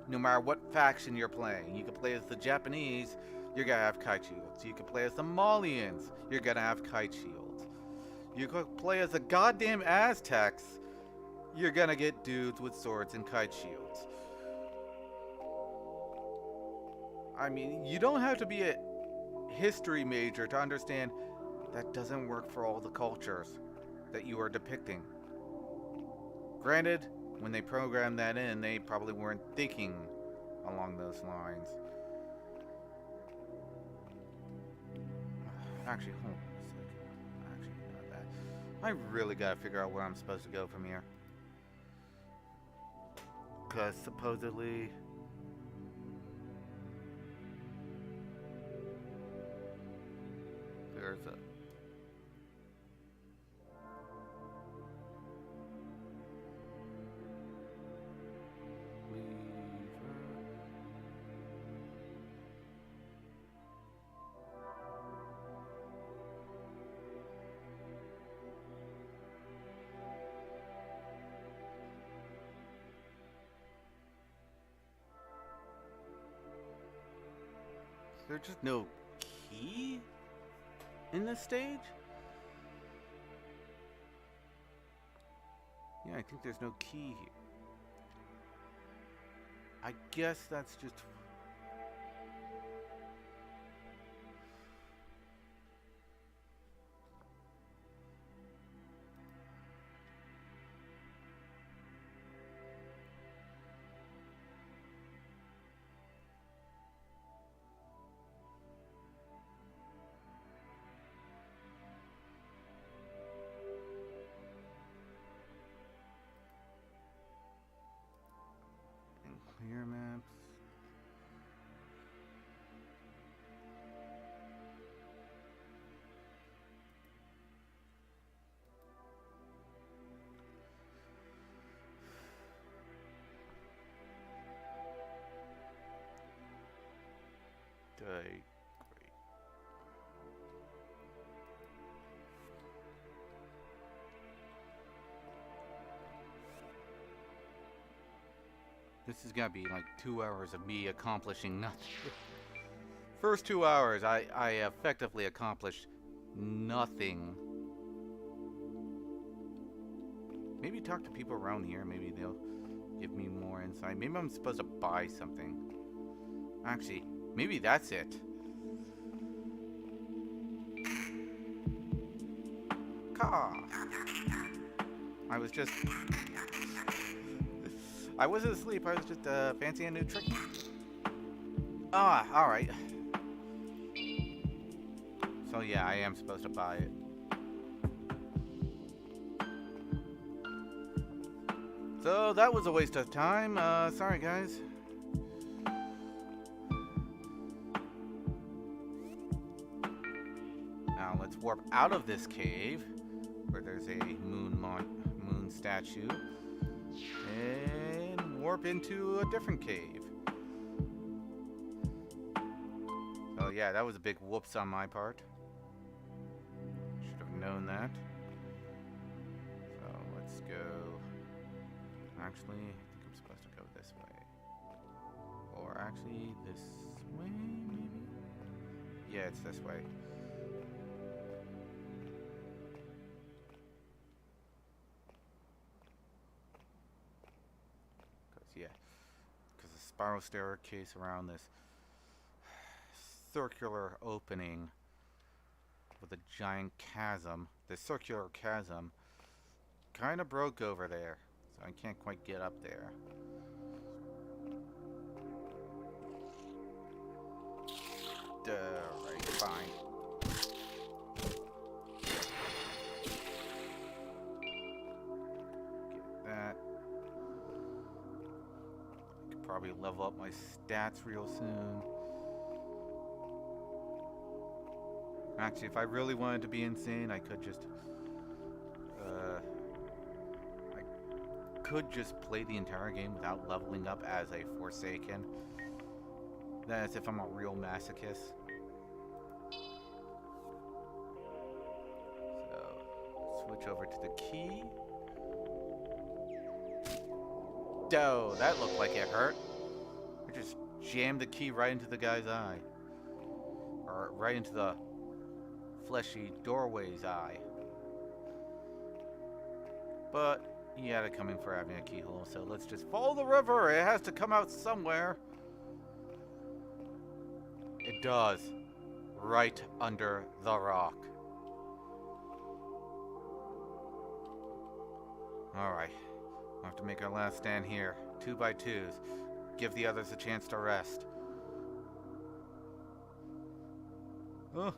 A: No matter what faction you're playing. You can play as the Japanese, you're gonna have kite shields. You can play as the Malians, you're gonna have kite shields. You could play as the goddamn Aztecs, you're gonna get dudes with swords and kite shields. I mean, you don't have to be a history major to understand that doesn't work for all the cultures that you are depicting. Granted, when they programmed that in, they probably weren't thinking along those lines. Actually, hold on a second. Actually, not that. I really gotta figure out where I'm supposed to go from here. Because supposedly... there's a... There's just no key in this stage? Yeah, I think there's no key here. I guess that's just... clear maps. Great. This is gonna be like 2 hours of me accomplishing nothing. First 2 hours, I effectively accomplished nothing. Maybe talk to people around here. Maybe they'll give me more insight. Maybe I'm supposed to buy something. Actually, maybe that's it. Caw. I was just... I wasn't asleep. I was just fancying a new trick. Ah, alright. So yeah, I am supposed to buy it. So that was a waste of time. Sorry guys. Now let's warp out of this cave where there's a moon statue and warp into a different cave. So yeah, that was a big whoops on my part. Should have known that. So let's go. Actually, I think I'm supposed to go this way. Or actually, this way, maybe? Yeah, it's this way. Because the spiral staircase around this circular opening with a giant chasm, the circular chasm, kind of broke over there. So I can't quite get up there. Right, fine. Get that. I could probably level up my stats real soon. Actually, if I really wanted to be insane, I could just... could just play the entire game without leveling up as a Forsaken. That's if I'm a real masochist. So, switch over to the key. Doh, that looked like it hurt. I just jammed the key right into the guy's eye. Or right into the fleshy doorway's eye. But he had it coming for having a keyhole, so let's just follow the river. It has to come out somewhere. does. Right under the rock. Alright. We'll have to make our last stand here. 2 by 2s. Give the others a chance to rest. Oh,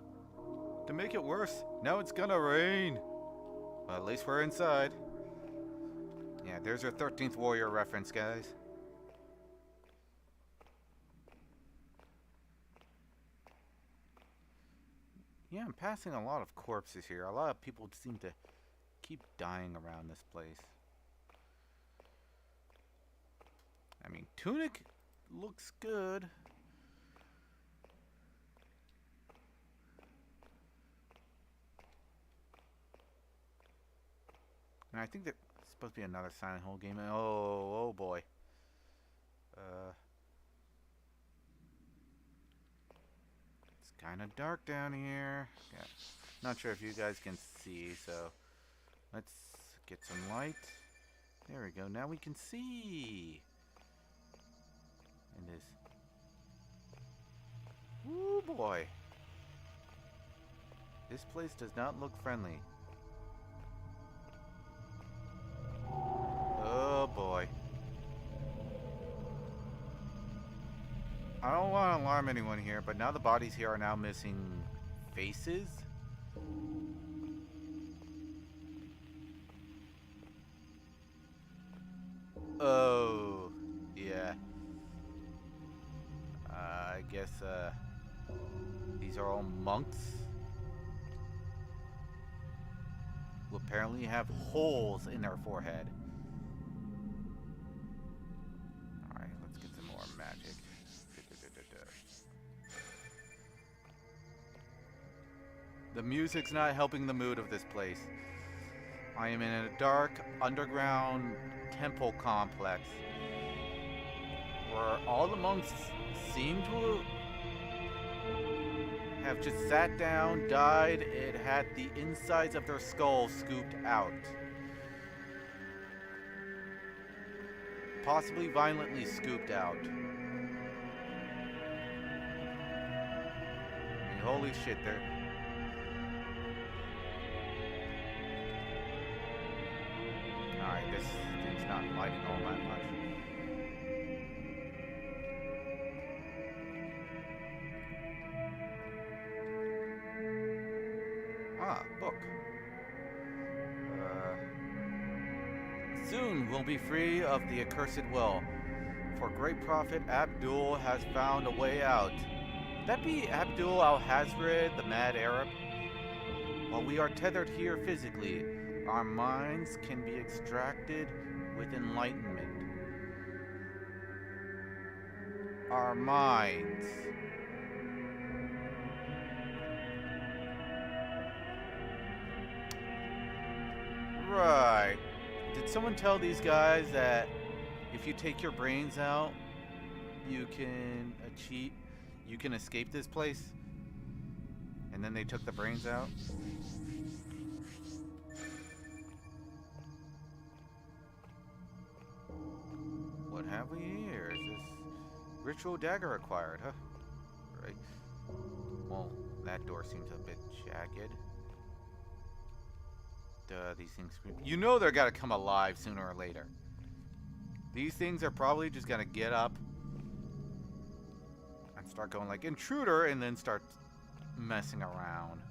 A: to make it worse, now it's gonna rain. Well, at least we're inside. Yeah, there's your 13th Warrior reference, guys. Yeah, I'm passing a lot of corpses here. A lot of people seem to keep dying around this place. I mean, Tunic looks good. And I think there's supposed to be another Silent Hill game. Oh boy. It's kind of dark down here. Yeah, not sure if you guys can see, so let's get some light. There we go. Now we can see. And this. Woo boy. This place does not look friendly. Oh boy. I don't want to alarm anyone here, but now the bodies here are now missing faces. Oh, yeah. I guess these are all monks who apparently have holes in their forehead. Alright, let's get some more magic. The music's not helping the mood of this place. I am in a dark, underground temple complex where all the monks seem to have just sat down, died, and had the insides of their skulls scooped out. Possibly violently scooped out. I mean, holy shit, they're... Alright, this thing's not lighting all that much. Ah, book. Soon we'll be free of the accursed well. For great prophet Abdul has found a way out. Would that be Abdul al-Hazred, the mad Arab? While we are tethered here physically, our minds can be extracted with enlightenment. Our minds. Right. Did someone tell these guys that if you take your brains out, you can escape this place? And then they took the brains out? What have we here? Is this ritual dagger acquired, huh? Right. Well, that door seems a bit jagged. These things scream. You know they're gotta come alive sooner or later. These things are probably just gonna get up and start going like intruder and then start messing around.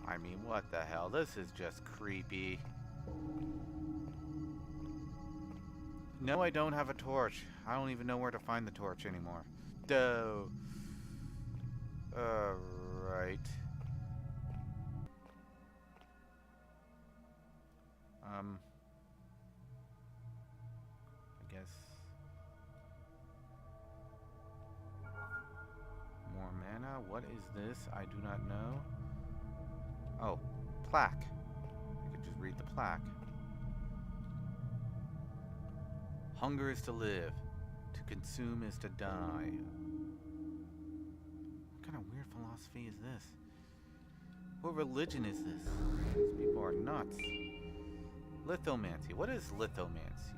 A: I mean, what the hell? This is just creepy. No, I don't have a torch. I don't even know where to find the torch anymore. Duh. Alright. I guess more mana. What is this? I do not know. Oh, plaque. I could just read the plaque. Hunger is to live. To consume is to die. What kind of weird philosophy is this? What religion is this? These people are nuts. Lithomancy. What is lithomancy?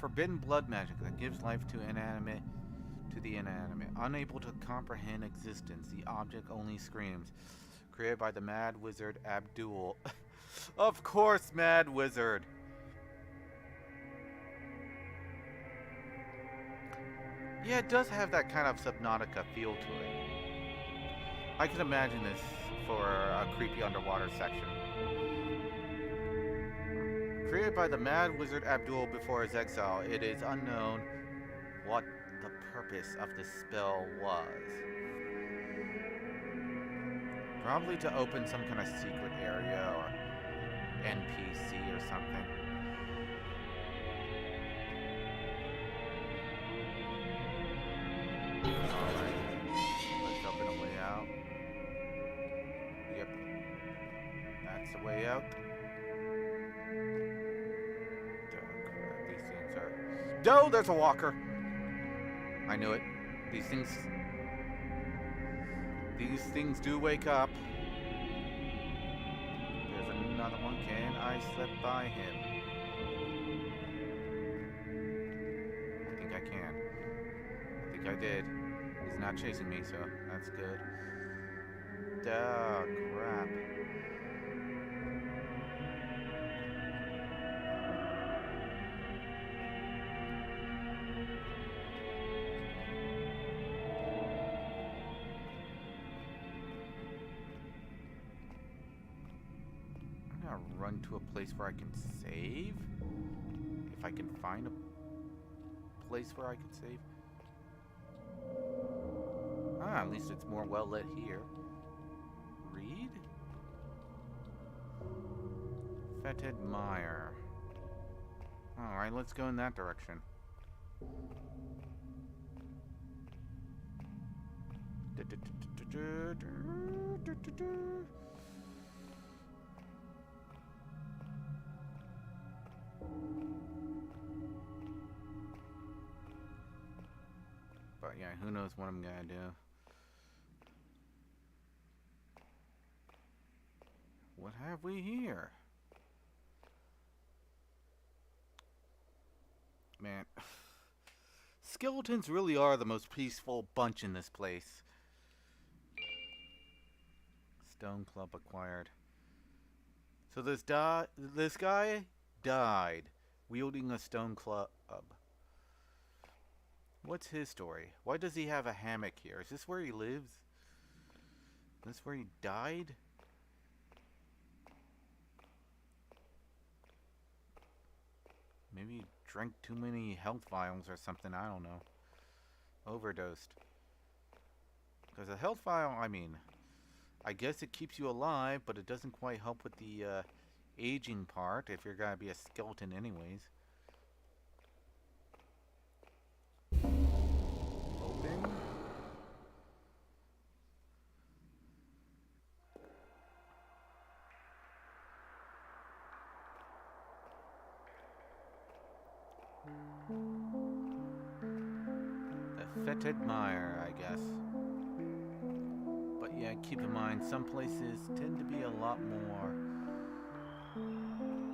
A: Forbidden blood magic that gives life to the inanimate. Unable to comprehend existence, the object only screams. Created by the Mad Wizard Abdul. Of course, Mad Wizard. Yeah, it does have that kind of Subnautica feel to it. I can imagine this for a creepy underwater section. Created by the Mad Wizard Abdul before his exile, it is unknown what the purpose of this spell was. Probably to open some kind of secret area or NPC or something. Alright. Let's open a way out. Yep. That's the way out. These things are... No, there's a walker! I knew it. These things do wake up. There's another one. Can I slip by him? I think I can. I think I did. He's not chasing me, so that's good. Duh, crap. Run to a place where I can save? If I can find a place where I can save. Ah, at least it's more well lit here. Read? Fetid Mire. Alright, let's go in that direction. But yeah, who knows what I'm gonna do. What have we here? Man, skeletons really are the most peaceful bunch in this place. Stone Club acquired. So this guy died wielding a stone club. What's his story? Why does he have a hammock here? Is this where he lives? Is this where he died? Maybe he drank too many health vials or something, I don't know. Overdosed. Because a health vial, I mean, I guess it keeps you alive, but it doesn't quite help with the aging part if you're gonna be a skeleton anyways. Open. The fetid mire, I guess. But yeah, keep in mind, some places tend to be a lot more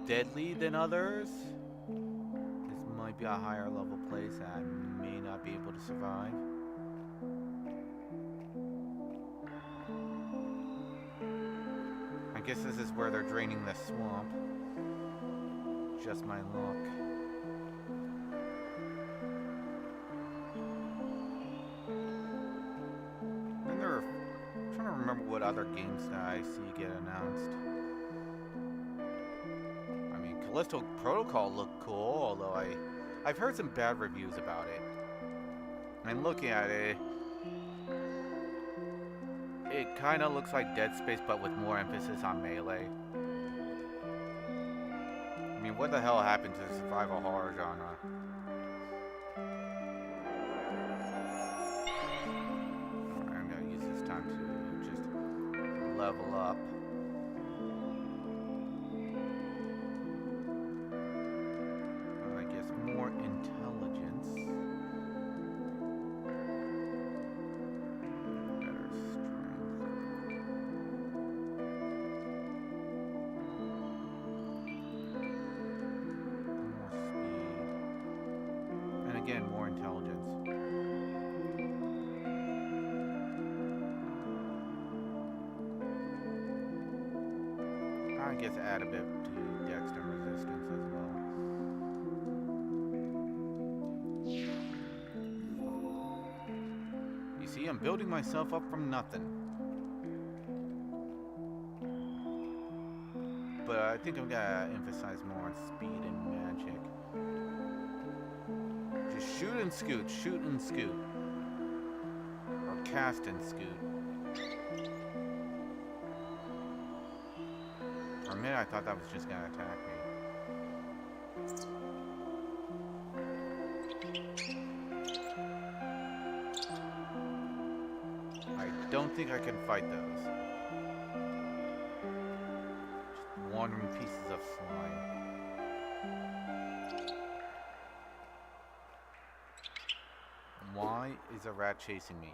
A: deadly than others. This might be a higher level place that I may not be able to survive. I guess this is where they're draining the swamp. Just my luck. Then there are, I'm trying to remember what other games that I see get announced. I mean, Callisto Protocol looked cool, although I've heard some bad reviews about it. And looking at it, it kind of looks like Dead Space, but with more emphasis on melee. I mean, what the hell happened to the survival horror genre? I'm gonna use this time to just level up. I guess more intelligence. Better strength. More speed. again, more intelligence. I guess add a bit to Dexter resistance as well. You see, I'm building myself up from nothing. But I think I'm gonna emphasize more on speed and magic. Just shoot and scoot, shoot and scoot. Or cast and scoot. For a minute I thought that was just gonna attack me. I don't think I can fight those. Just wandering pieces of slime. Why is a rat chasing me?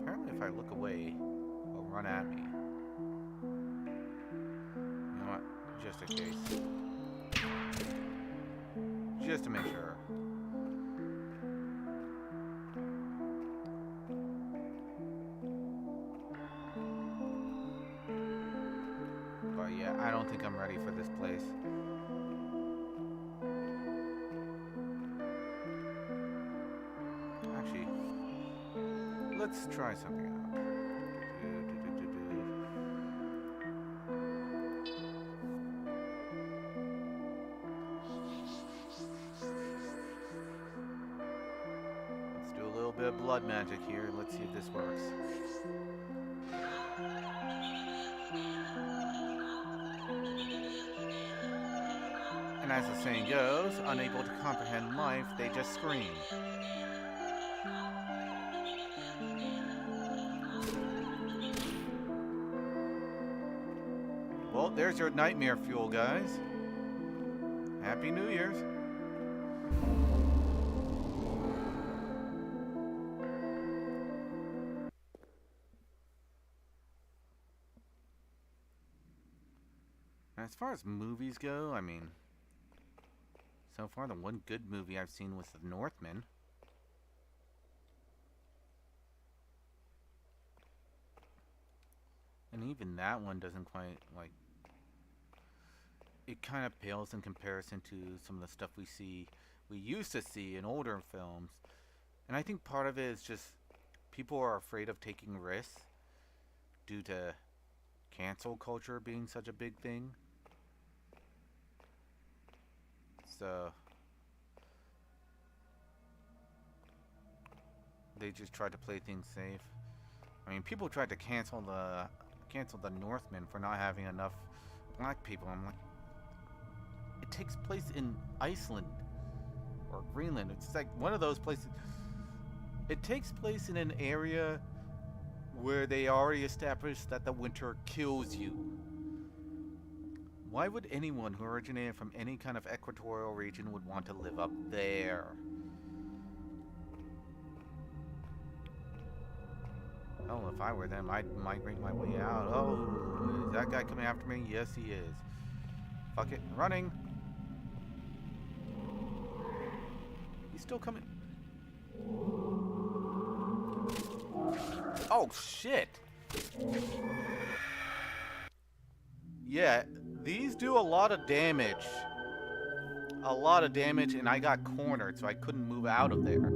A: Apparently if I look away, it'll run at me. You know what? Just in case. Just to make sure. But yeah, I don't think I'm ready for this place. Actually, let's try something out. Let's do a little bit of blood magic here. Let's see if this works. And as the saying goes, unable to comprehend life, they just scream. Well, there's your nightmare fuel, guys. Happy New Year's. As far as movies go, I mean, so far the one good movie I've seen was The Northman. And even that one doesn't quite, like, it kind of pales in comparison to some of the stuff we used to see in older films. And I think part of it is just people are afraid of taking risks due to cancel culture being such a big thing. So they just tried to play things safe. I mean, people tried to cancel the Northman for not having enough black people. I'm like, it takes place in Iceland or Greenland. It's like one of those places. It takes place in an area where they already established that the winter kills you. Why would anyone who originated from any kind of equatorial region would want to live up there? Oh, if I were them, I'd migrate my way out. Oh, is that guy coming after me? Yes, he is. Fuck it. Running. He's still coming. Oh, shit. Yeah, these do a lot of damage. A lot of damage, and I got cornered, so I couldn't move out of there.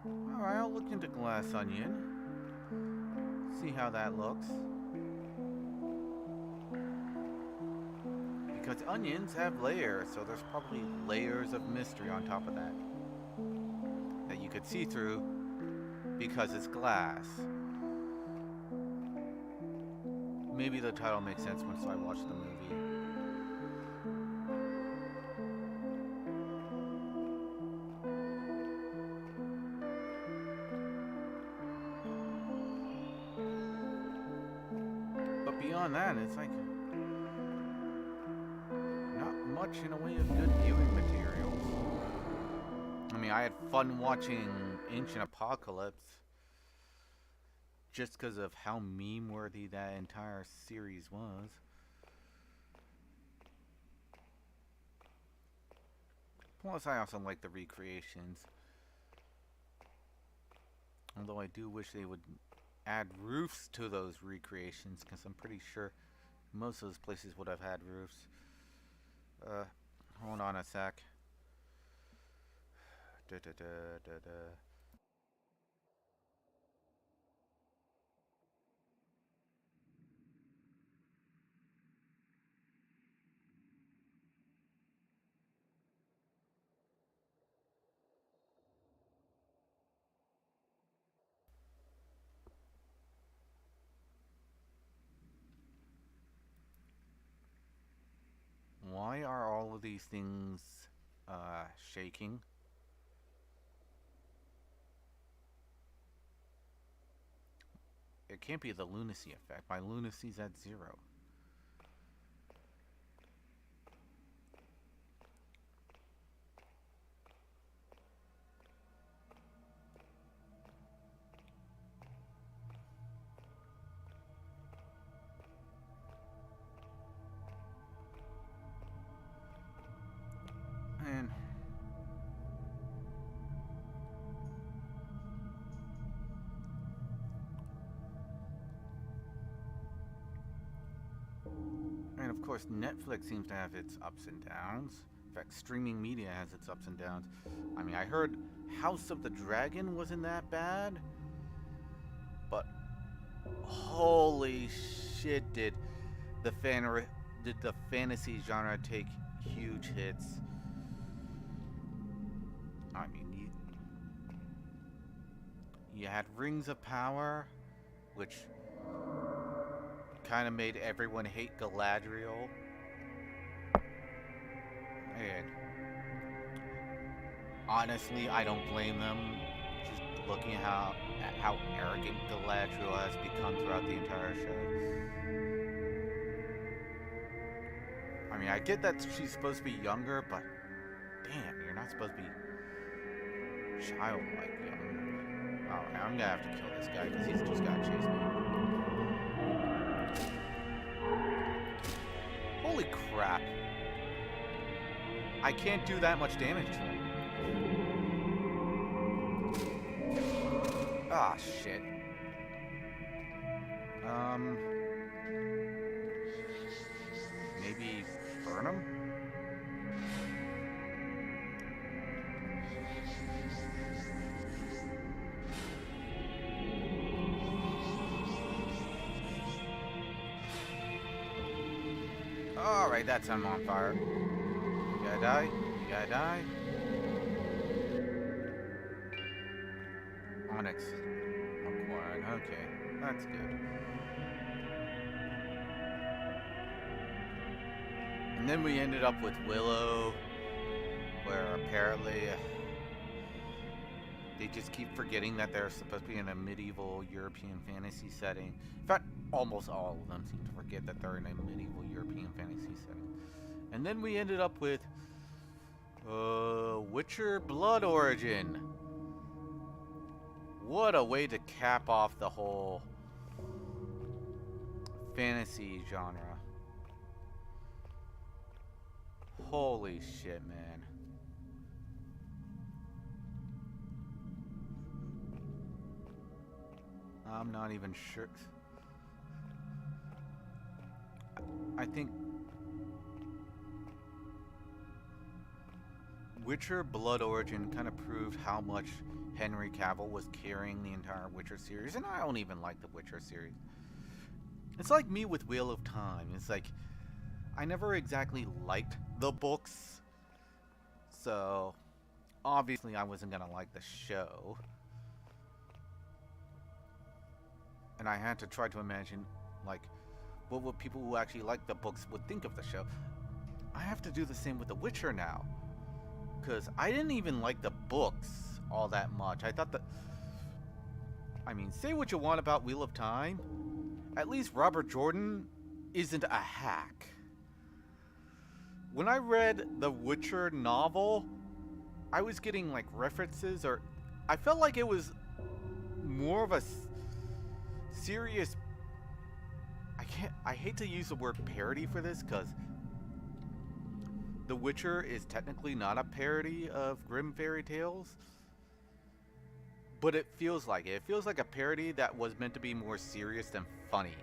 A: Alright, I'll look into Glass Onion. See how that looks. Because onions have layers, so there's probably layers of mystery on top of that you could see through because it's glass. Maybe the title makes sense once I watch the movie. But beyond that, it's like much in a way of good viewing materials. I mean, I had fun watching Ancient Apocalypse just because of how meme worthy that entire series was. Plus, I also like the recreations. Although I do wish they would add roofs to those recreations, because I'm pretty sure most of those places would have had roofs. Hold on a sec. Da, da, da, da, da. Why are all of these things shaking? It can't be the lunacy effect. My lunacy's at 0. And of course, Netflix seems to have its ups and downs. In fact, streaming media has its ups and downs. I mean, I heard House of the Dragon wasn't that bad, but holy shit, did the fantasy genre take huge hits. I mean, you had Rings of Power, which kind of made everyone hate Galadriel. And honestly, I don't blame them. Just looking at how arrogant Galadriel has become throughout the entire show. I mean, I get that she's supposed to be younger, but damn, you're not supposed to be childlike young. Oh, now I'm gonna have to kill this guy because he's just gotta chase me. Holy crap. I can't do that much damage to him. Ah, shit. Maybe burn him? Alright, that's him on fire. You gotta die. You gotta die. Onyx acquired. Okay, that's good. And then we ended up with Willow, where apparently they just keep forgetting that they're supposed to be in a medieval European fantasy setting. In fact, almost all of them seem to forget that they're in a medieval European fantasy setting. And then we ended up with Witcher Blood Origin. What a way to cap off the whole fantasy genre. Holy shit, man. I'm not even sure. I think Witcher Blood Origin kind of proved how much Henry Cavill was carrying the entire Witcher series, and I don't even like the Witcher series. It's like me with Wheel of Time. It's like, I never exactly liked the books, so obviously I wasn't gonna like the show. And I had to try to imagine, like, what would people who actually like the books would think of the show. I have to do the same with The Witcher now, because I didn't even like the books all that much. I thought that, I mean, say what you want about Wheel of Time, at least Robert Jordan isn't a hack. when I read the Witcher novel, I was getting like references, or I felt like it was more of a serious. I hate to use the word parody for this because The Witcher is technically not a parody of Grimm fairy tales, but it feels like it. It feels like a parody that was meant to be more serious than funny.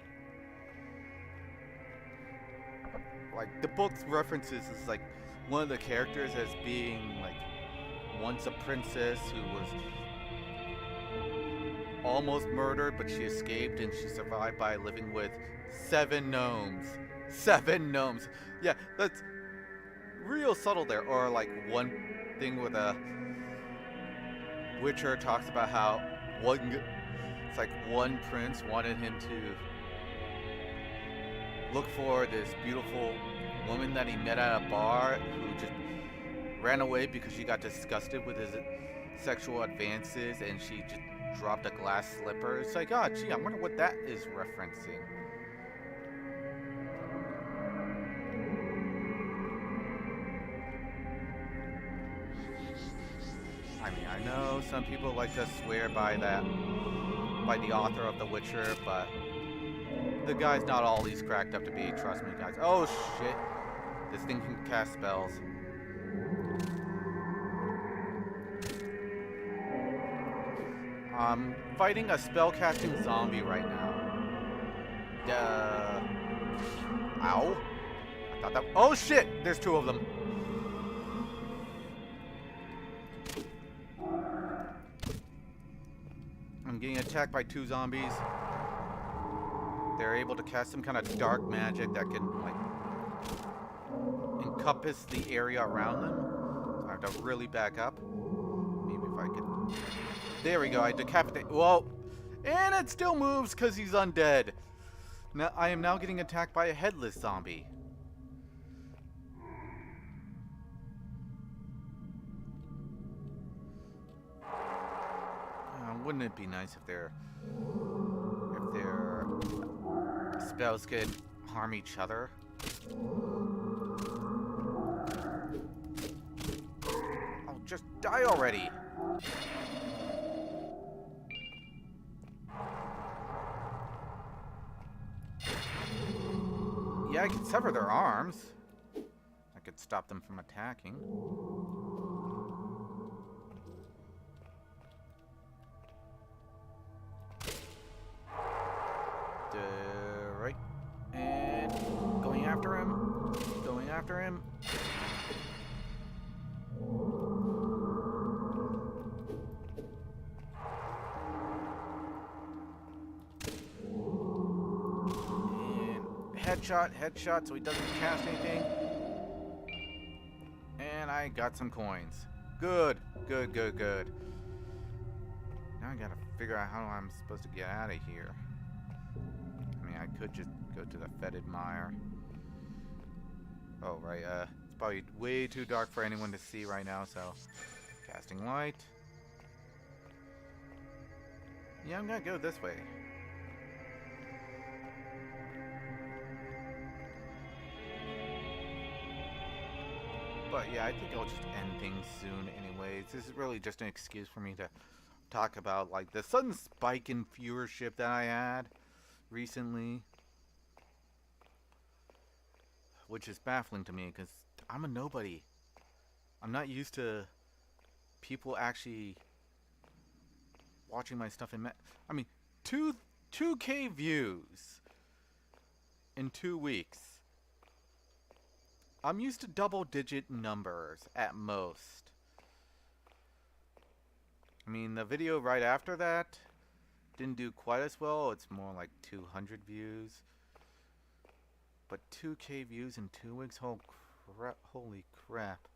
A: Like the book's references is like one of the characters as being like once a princess who was almost murdered, but she escaped and she survived by living with 7 gnomes. 7 gnomes. Yeah, that's real subtle there. Or like one thing with a Witcher talks about how it's like one prince wanted him to look for this beautiful woman that he met at a bar who just ran away because she got disgusted with his sexual advances and she just dropped a glass slipper. It's like, oh gee, I wonder what that is referencing. I mean, I know some people like to swear by the author of The Witcher, but the guy's not all he's cracked up to be, trust me guys. Oh shit, this thing can cast spells. I'm fighting a spellcasting zombie right now. Ow. I thought that. Oh shit! There's 2 of them. I'm getting attacked by 2 zombies. They're able to cast some kind of dark magic that can, like, encompass the area around them. So I have to really back up. Maybe if I could. There we go. I decapitate. Whoa! And it still moves because he's undead. Now I am now getting attacked by a headless zombie. Wouldn't it be nice if their spells could harm each other? Oh, just die already! Yeah, I could sever their arms. I could stop them from attacking. Right. And going after him. Going after him. Headshot, so he doesn't cast anything. And I got some coins. Good. Now I gotta figure out how I'm supposed to get out of here. I mean, I could just go to the fetid mire. Oh, right, it's probably way too dark for anyone to see right now, so... Casting light. Yeah, I'm gonna go this way. But yeah, I think I'll just end things soon anyways. This is really just an excuse for me to talk about like the sudden spike in viewership that I had recently. Which is baffling to me because I'm a nobody. I'm not used to people actually watching my stuff in I mean, 2K views in 2 weeks. I'm used to double-digit numbers at most. I mean, the video right after that didn't do quite as well. It's more like 200 views. But 2K views in 2 weeks? Holy crap.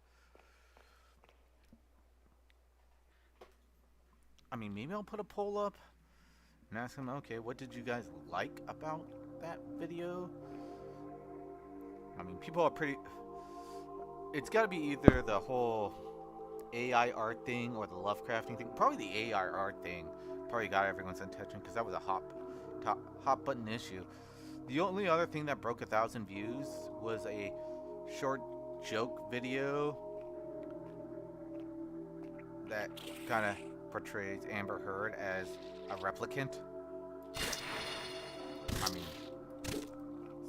A: I mean, maybe I'll put a poll up and ask them, okay, what did you guys like about that video? I mean, people are pretty... It's got to be either the whole AI art thing or the Lovecrafting thing. Probably the AI art thing. Probably got everyone's attention because that was a hot button issue. The only other thing that broke 1,000 views was a joke video that kind of portrays Amber Heard as a replicant. I mean,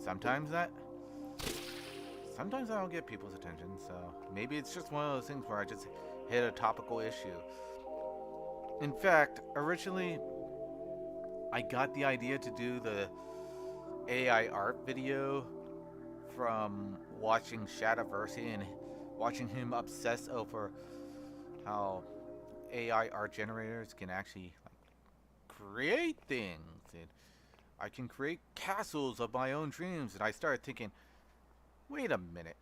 A: sometimes that. Sometimes I don't get people's attention, so maybe it's just one of those things where I just hit a topical issue. In fact, originally, I got the idea to do the AI art video from watching Shadiversity and watching him obsess over how AI art generators can actually create things. And I can create castles of my own dreams. And I started thinking, wait a minute.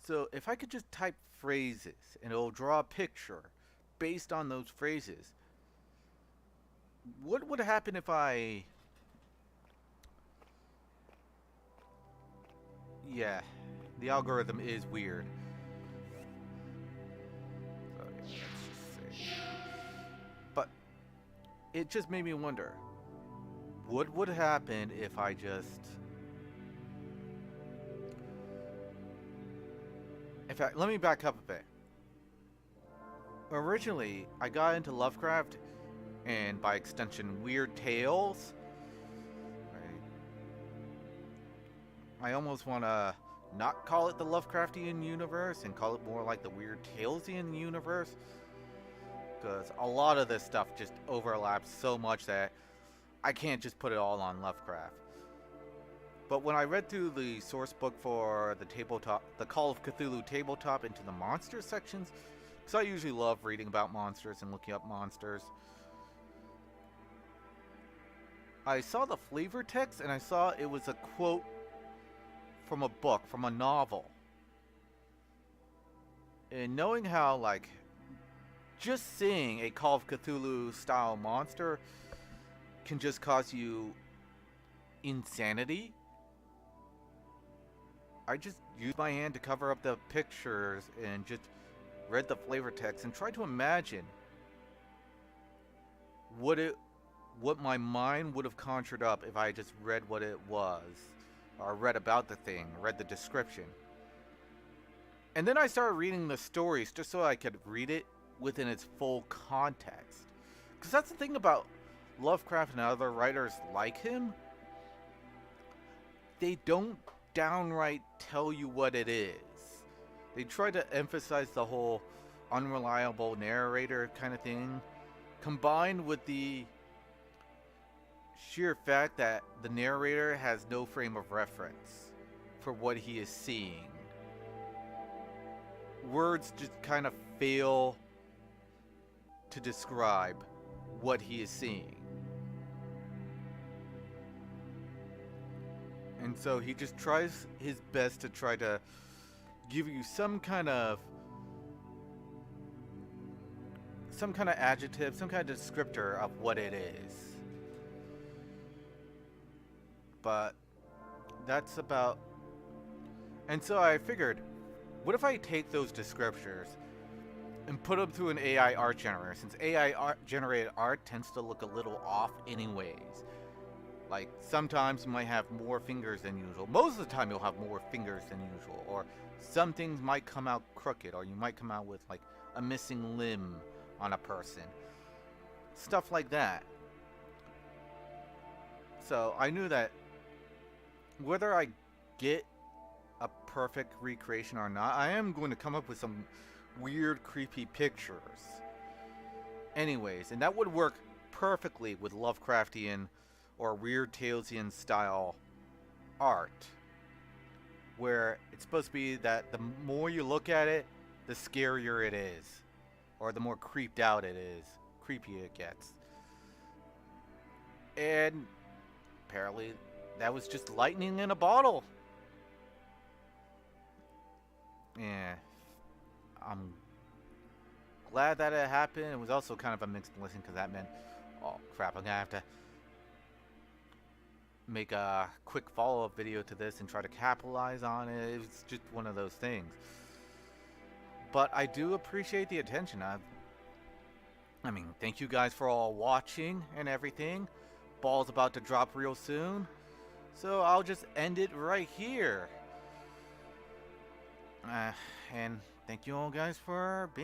A: So if I could just type phrases and it'll draw a picture based on those phrases, what would happen if I... Yeah, the algorithm is weird. So, yeah, let's just say. But it just made me wonder, what would happen if I just... In fact, let me back up a bit. Originally, I got into Lovecraft and by extension Weird Tales. Right? I almost want to not call it the Lovecraftian universe and call it more like the Weird Talesian universe, because a lot of this stuff just overlaps so much that I can't just put it all on Lovecraft. But when I read through the source book for the tabletop, the Call of Cthulhu tabletop into the monster sections, because I usually love reading about monsters and looking up monsters, I saw the flavor text and I saw it was a quote from a book, from a novel. And knowing how, like, just seeing a Call of Cthulhu style monster can just cause you insanity, I just used my hand to cover up the pictures and just read the flavor text and tried to imagine what my mind would have conjured up if I just read what it was, or read about the thing, read the description. And then I started reading the stories just so I could read it within its full context. Because that's the thing about Lovecraft and other writers like him. They don't downright tell you what it is. They try to emphasize the whole unreliable narrator kind of thing, combined with the sheer fact that the narrator has no frame of reference for what he is seeing. Words just kind of fail to describe what he is seeing. And so he just tries his best to try to give you some kind of adjective, some kind of descriptor of what it is. But that's about... And so I figured, what if I take those descriptors and put them through an AI art generator, since AI generated art tends to look a little off anyways. Like, sometimes you might have more fingers than usual. Most of the time you'll have more fingers than usual. Or some things might come out crooked, or you might come out with, like, a missing limb on a person. Stuff like that. So I knew that whether I get a perfect recreation or not, I am going to come up with some weird, creepy pictures. Anyways, and that would work perfectly with Lovecraftian or Weird Talesian style art, where it's supposed to be that the more you look at it, the scarier it is, or the more creeped out it is, creepier it gets. And apparently that was just lightning in a bottle. Yeah, I'm glad that it happened. It was also kind of a mixed blessing, because that meant, oh crap, I'm gonna have to make a quick follow-up video to this and try to capitalize on it. It's just one of those things. But I do appreciate the attention. I mean, thank you guys for all watching and everything. Ball's about to drop real soon, so I'll just end it right here. Uh, and thank you all guys for being